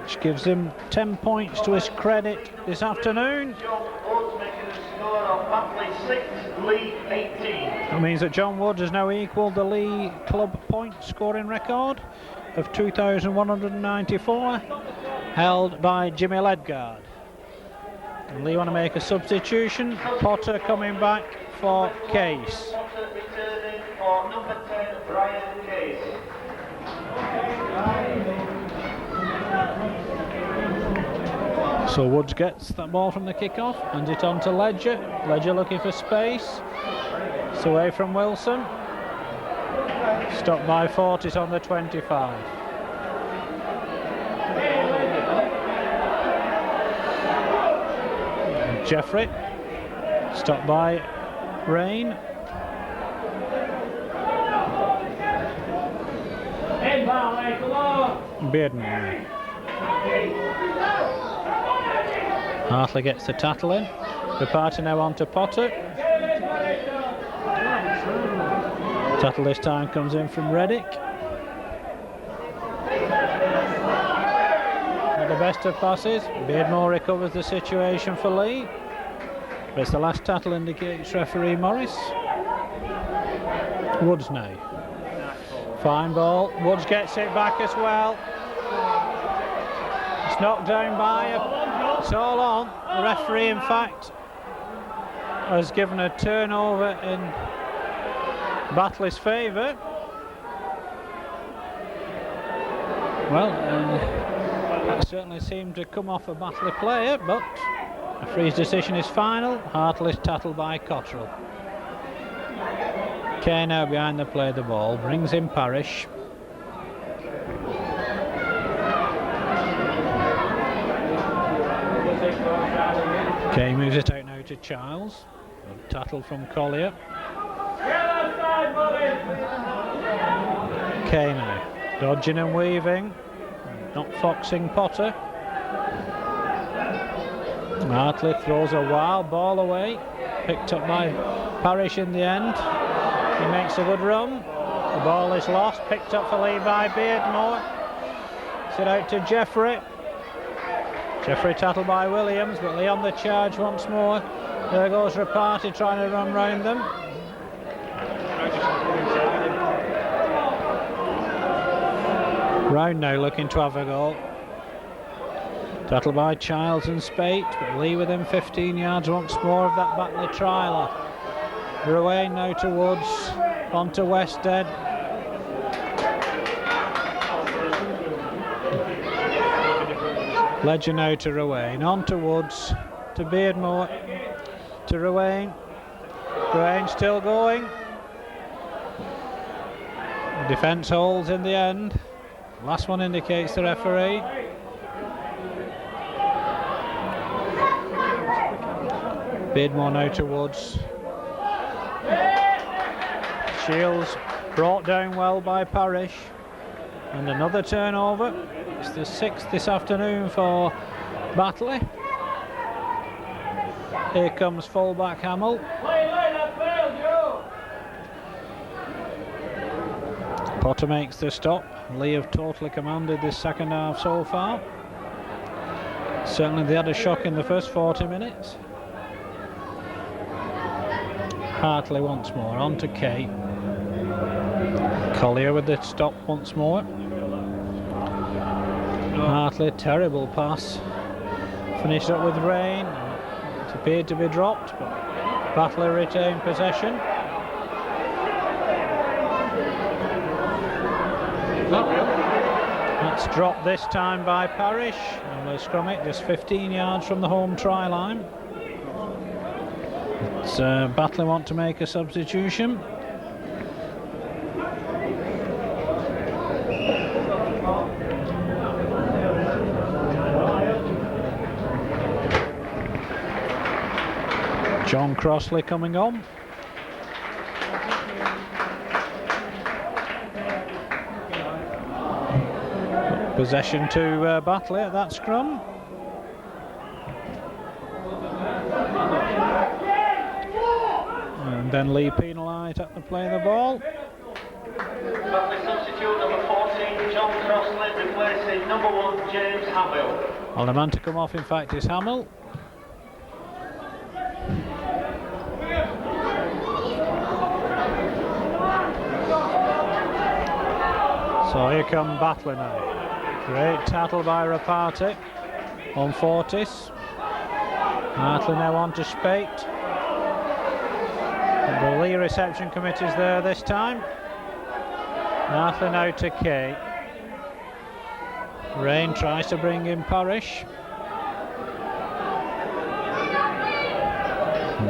which gives him 10 points to his credit this afternoon. That means that John Woods has now equalled the Leigh club point scoring record of 2,194, held by Jimmy Ledgard. And Leigh want to make a substitution. Potter coming back for Case. For number 10, Brian Case. So Woods gets that ball from the kick-off, hands it on to Ledger. Ledger looking for space. It's away from Wilson. Stopped by Fortis on the 25. Jeffrey. Stopped by Rain. Bearden. Hartley gets the tattle in. The party now on to Potter. Tattle this time comes in from Reddick. At the best of passes, Beardmore recovers the situation for Leigh. But it's the last tattle, indicates referee Morris. Woods now. Fine ball. Woods gets it back as well. It's knocked down by it's all on. The referee, in fact, has given a turnover in Batley's favour. Well, that certainly seemed to come off a Batley player, but the referee's decision is final. Hartley's tattled by Cottrell. Kay now behind the play of the ball, brings in Parrish. Kay moves it out now to Charles. Good tattle from Collier. Kay now, dodging and weaving, not foxing Potter. Hartley throws a wild ball away, picked up by Parrish in the end. He makes a good run. The ball is lost, picked up for Leigh by Beardmore. Sit out to Jeffrey. Jeffrey tattled by Williams, but Leigh on the charge once more. There goes Rapati trying to run round them. Round now looking to have a goal. Tattled by Childs and Spate, but Leigh within 15 yards once more of that Batley trialer. Ruane now to Woods, on to Wested. Ledger now to Ruane, on to Woods, to Beardmore, to Ruane. Ruane still going. The defence holds in the end. Last one indicates the referee. Beardmore now towards. Shields brought down well by Parrish. And another turnover. It's the 6th this afternoon for Batley. Here comes fullback Hamill. Potter makes the stop. Leigh have totally commanded this second half so far. Certainly they had a shock in the first 40 minutes. Hartley once more, on to Kay. Collier with the stop once more. Hartley, terrible pass. Finished up with rain. It appeared to be dropped, but Batley retained possession. That's dropped this time by Parrish, and we'll scrum it just 15 yards from the home try line. Batley want to make a substitution. John Crossley coming on. Possession to Batley at that scrum. And then Leigh penalised at the play of the ball. Batley substitute number 14, John Crossley, replacing number 1, James Hamill. Well, the man to come off, in fact, is Hamill. So here come Batley now. Great tattle by Rapati on Fortis. Hartley now on to Spate. The Leigh reception committee's there this time. Hartley now to Kay. Rain tries to bring in Parrish.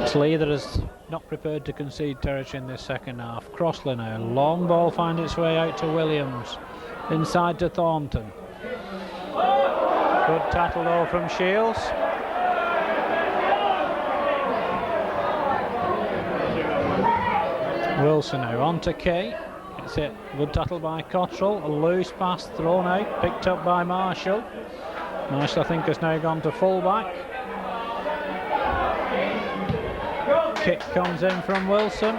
It's Leigh that is not prepared to concede territory in this second half. Crossley now, long ball finds its way out to Williams. Inside to Thornton. Good tattle though from Shields. Wilson now on to Kay. It's it. Good tattle by Cottrell. A loose pass thrown out, picked up by Marshall. Marshall, I think, has now gone to fullback. Kick comes in from Wilson.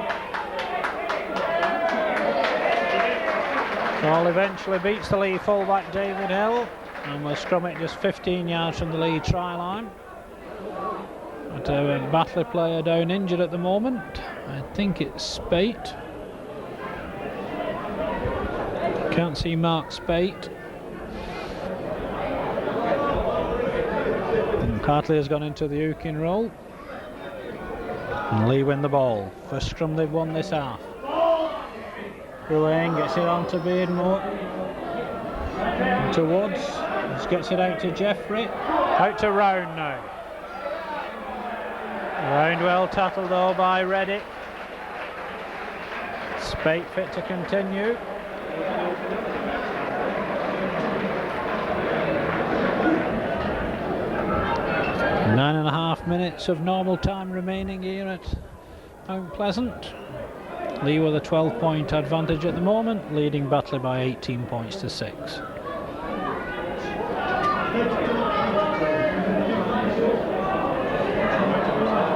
Ball eventually beats the Leigh fullback David Hill, and we'll scrum it just 15 yards from the Leigh try line. But a Batley player down injured at the moment. I think it's Spate. Can't see Mark Spate. And Hartley has gone into the hooking role. And Leigh win the ball. First scrum they've won this half. Ruane gets it on to Beardmore. To Woods. Just gets it out to Jeffrey. Out to Round now. Round well tattled though by Reddick. Spate fit to continue. Nine and a half minutes of normal time remaining here at Mount Pleasant. Leigh with a 12-point advantage at the moment, leading Batley by 18 points to 6.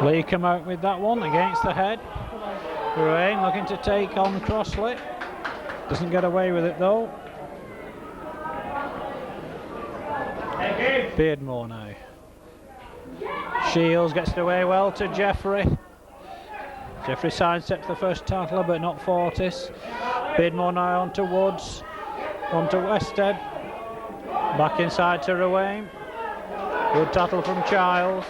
Leigh come out with that one against the head. Ruane looking to take on Crossley. Doesn't get away with it though. Beardmore now. Shields gets it away well to Jeffrey. Jeffrey sidesteps the first tackler, but not Fortis. Beardmore now on to Woods. On to Westhead. Back inside to Ruane. Good tattle from Childs.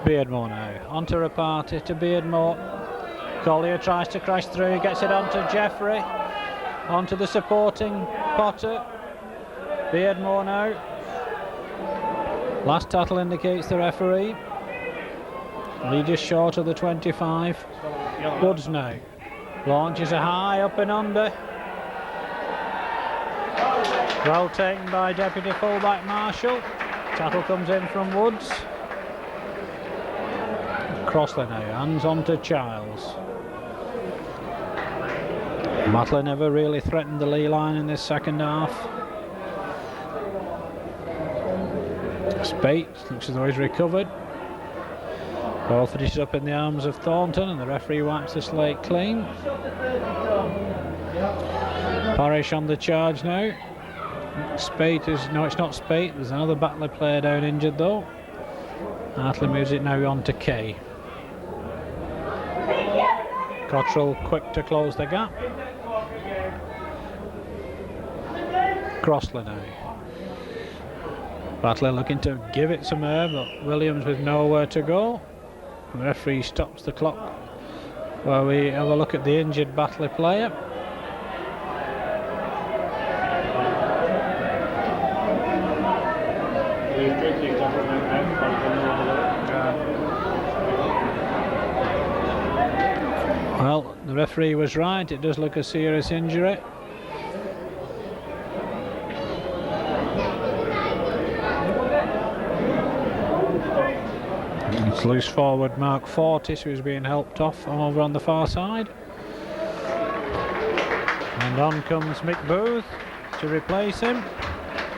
Beardmore now. On to Rapati, to Beardmore. Collier tries to crash through, gets it on to Jeffrey. On to the supporting Potter. Beardmore now. Last tattle indicates the referee. Leigh just short of the 25. Woods now. Launches a high up and under. Well taken by Deputy Fullback Marshall. Tattle comes in from Woods. Crossley now, hands on to Childs. Batley never really threatened the Leigh line in this second half. Spate looks as though he's recovered. Ball finishes up in the arms of Thornton and the referee wipes the slate clean. Parrish on the charge now. Spate is, no, it's not Spate, there's another Batley player down injured though. Hartley moves it now on to Kay. Cottrell quick to close the gap. Crossley now. Batley looking to give it some air, but Williams with nowhere to go. The referee stops the clock while we have a look at the injured Batley player. Well, the referee was right, it does look a serious injury. It's loose forward Mark Fortis who's being helped off over on the far side. And on comes Mick Booth to replace him.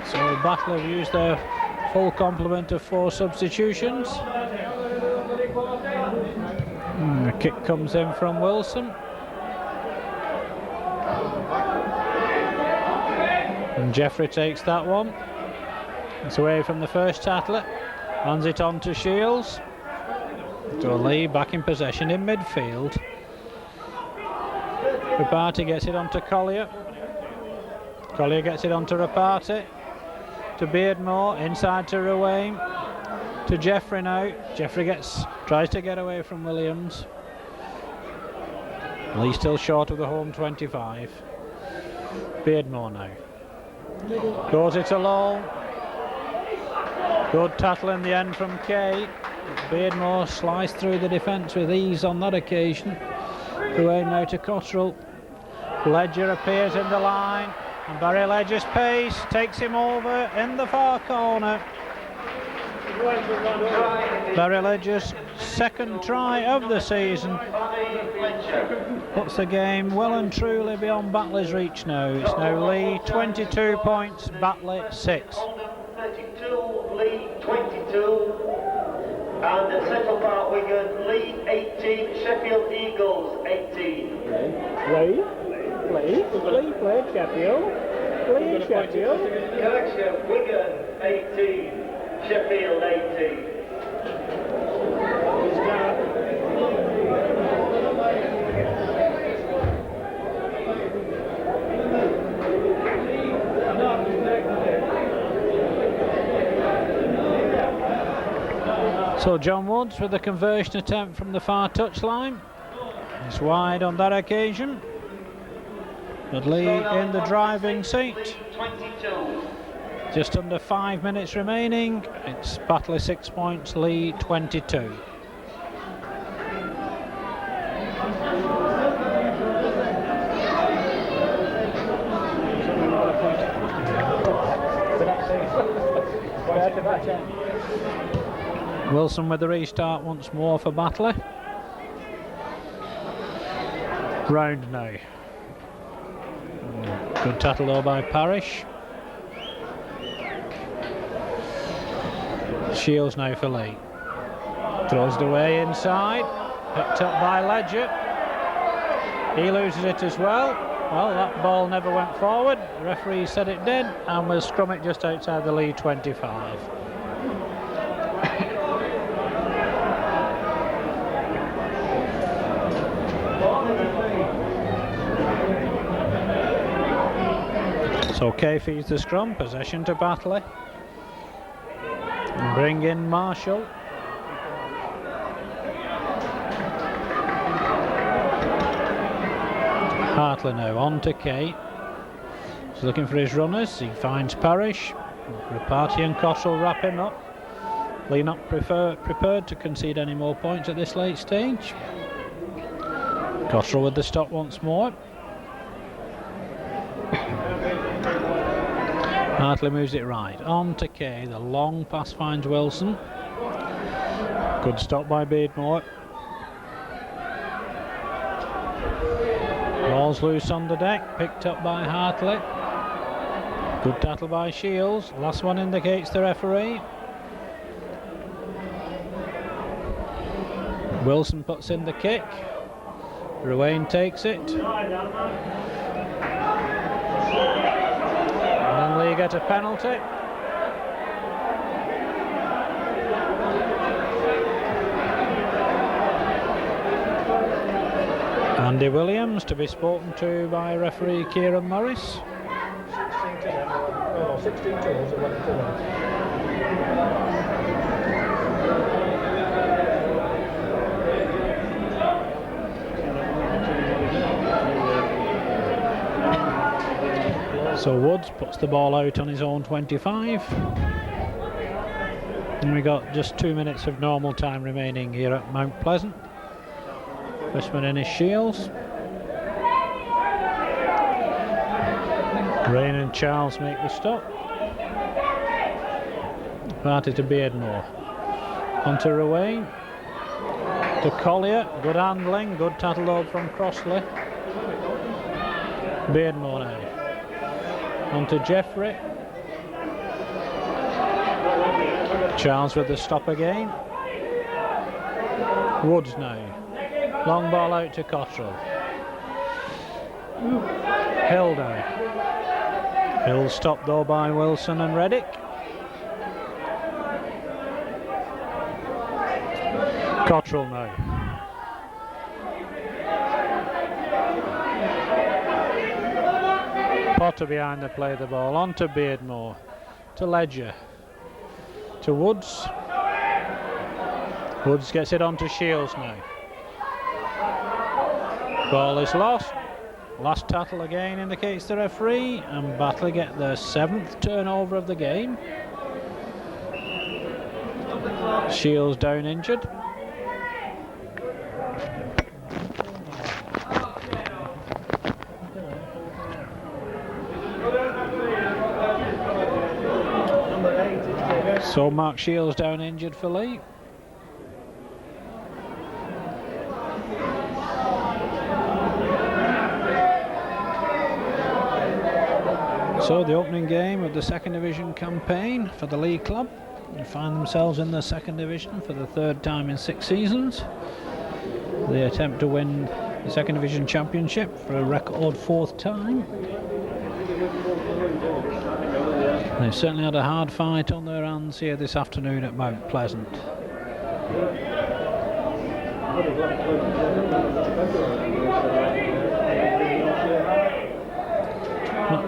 So Batley have used their full complement of 4 substitutions. The kick comes in from Wilson. And Jeffrey takes that one. It's away from the first tattler. Hands it on to Shields. So Leigh back in possession in midfield. Rapati gets it onto Collier. Collier gets it onto Rapati. To Beardmore, inside to Ruane. To Jeffrey now. Jeffrey tries to get away from Williams. Leigh still short of the home 25. Beardmore now. Goes it alone. Good tattle in the end from Kay. Beardmore sliced through the defence with ease on that occasion. Ruane now to Cottrell. Ledger appears in the line. And Barry Ledger's pace takes him over in the far corner. Barry Ledger's second try of the season puts the game well and truly beyond Batley's reach now. It's now Leigh 22 points, Batley 6. 32, Leigh 22. And at Central Park Wigan, Leigh 18, Sheffield Eagles 18. Leigh played Sheffield. Leigh Sheffield. Correction, Wigan 18, Sheffield 18. So John Woods with the conversion attempt from the far touchline. It's wide on that occasion. But Leigh in the driving seat. Just under 5 minutes remaining. It's Batley 6 points, Leigh 22. Wilson with the restart once more for Batley. Round now. Good tattle though by Parrish. Shields now for Leigh. Throws it away inside. Picked up by Ledger. He loses it as well. Well, that ball never went forward. The referee said it did, and we'll scrum it just outside the Leigh 25. So Kay feeds the scrum, possession to Batley. And bring in Marshall. Hartley now on to Kay. He's looking for his runners. He finds Parrish. Rapati and Cottrell wrap him up. Leigh not prepared to concede any more points at this late stage. Cottrell with the stop once more. Hartley moves it right. On to Kay. The long pass finds Wilson. Good stop by Beardmore. Ball's loose on the deck. Picked up by Hartley. Good tackle by Shields. Last one indicates the referee. Wilson puts in the kick. Ruane takes it. And then Leigh get a penalty. Andy Williams to be spoken to by referee Kieran Morris. 16-2. So Woods puts the ball out on his own 25. And we got just 2 minutes of normal time remaining here at Mount Pleasant. First one in is Shields. Rain and Charles make the stop. Party to Beardmore. On to Ruane. To Collier. Good handling. Good tattle over from Crossley. Beardmore now. On to Jeffrey. Charles with the stop again. Woods now. Long ball out to Cottrell. Hill now. Hill stopped though by Wilson and Reddick. Cottrell now. Potter behind the play the ball. On to Beardmore. To Ledger. To Woods. Woods gets it on to Shields now. Ball is lost. Last tackle again indicates the referee, and Batley get their 7th turnover of the game. Shields down injured. So Mark Shields down injured for Leigh. So the opening game of the second division campaign for the Leigh club. They find themselves in the second division for the 3rd time in 6 seasons. They attempt to win the second division championship for a record 4th time. They've certainly had a hard fight on their hands here this afternoon at Mount Pleasant.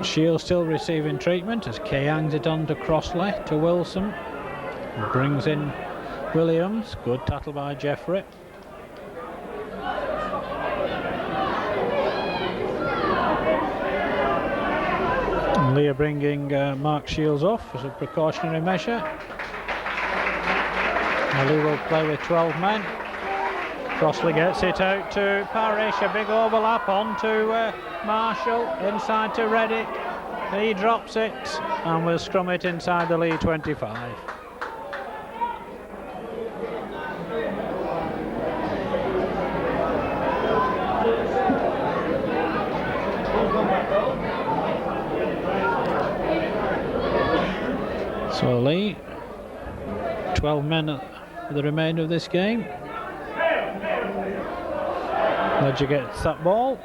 Shields still receiving treatment as Kay hangs it on to Crossley to Wilson. Brings in Williams. Good tattle by Jeffrey. Leigh bringing Mark Shields off as a precautionary measure. Leigh will play with 12 men. Crossley gets it out to Parrish, a big overlap on to Marshall, inside to Reddick. He drops it and will scrum it inside the Leigh 25. So Leigh, 12 men for the remainder of this game. Ledger gets that ball.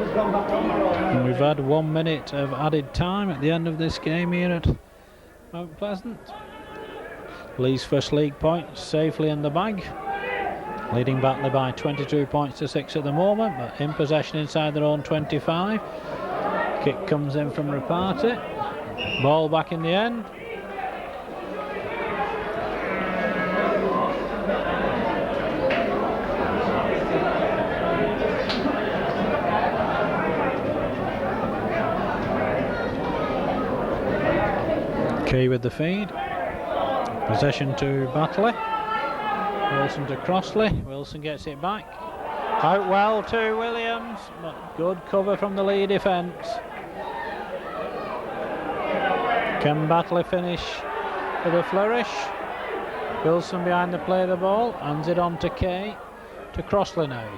And we've had 1 minute of added time at the end of this game here at Mount Pleasant. Leigh's first league point safely in the bag. Leading Batley by 22 points to 6 at the moment, but in possession inside their own 25. Kick comes in from Reparty. Ball back in the end. Key with the feed. Possession to Batley. Wilson to Crossley. Wilson gets it back. Out well to Williams, but good cover from the Leigh defence. Can Batley finish with a flourish? Wilson behind the play of the ball, hands it on to Kay, to Crossley now.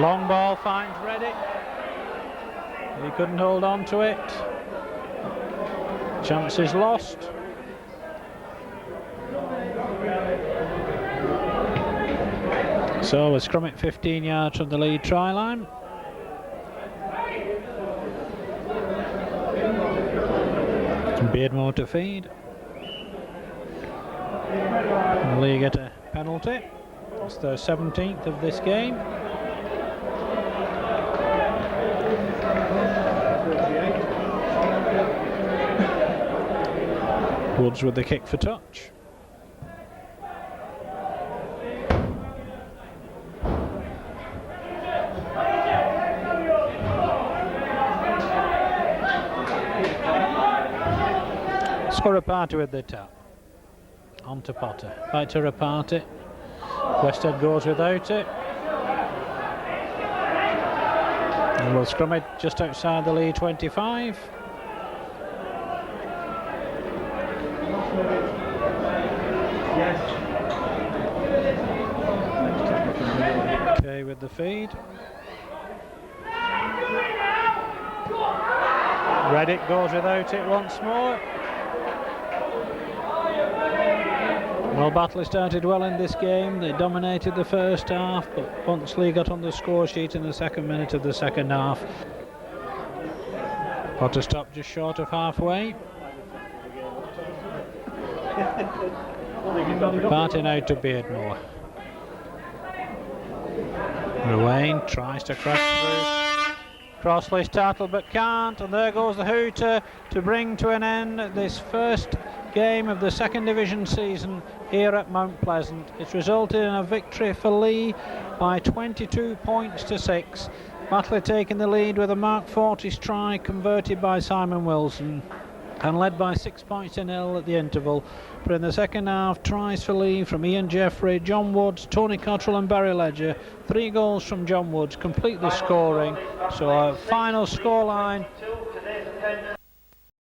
Long ball finds Reddick. He couldn't hold on to it. Chances lost. So a scrum at 15 yards from the lead try line. Beardmore to feed. And Leigh get a penalty. It's their 17th of this game. Woods with the kick for touch. So Rapati with the tap. On to Potter. Back to Rapati. Westhead goes without it. And we'll scrum it just outside the Leigh 25. Okay with the feed. Reddick goes without it once more. Well, Batley started well in this game. They dominated the first half, but once Leigh got on the score sheet in the second minute of the second half, Potter stopped just short of halfway. Party now to Beardmore. Ruane tries to crash through. Crossley startled but can't, and there goes the hooter to bring to an end this first game of the second division season here at Mount Pleasant. It's resulted in a victory for Leigh by 22 points to 6. Batley taking the lead with a Mark Fortis try converted by Simon Wilson and led by 6 points to 0 at the interval. But in the second half, tries for Leigh from Ian Jeffrey, John Woods, Tony Cottrell and Barry Ledger. 3 goals from John Woods, complete the scoring. So a final scoreline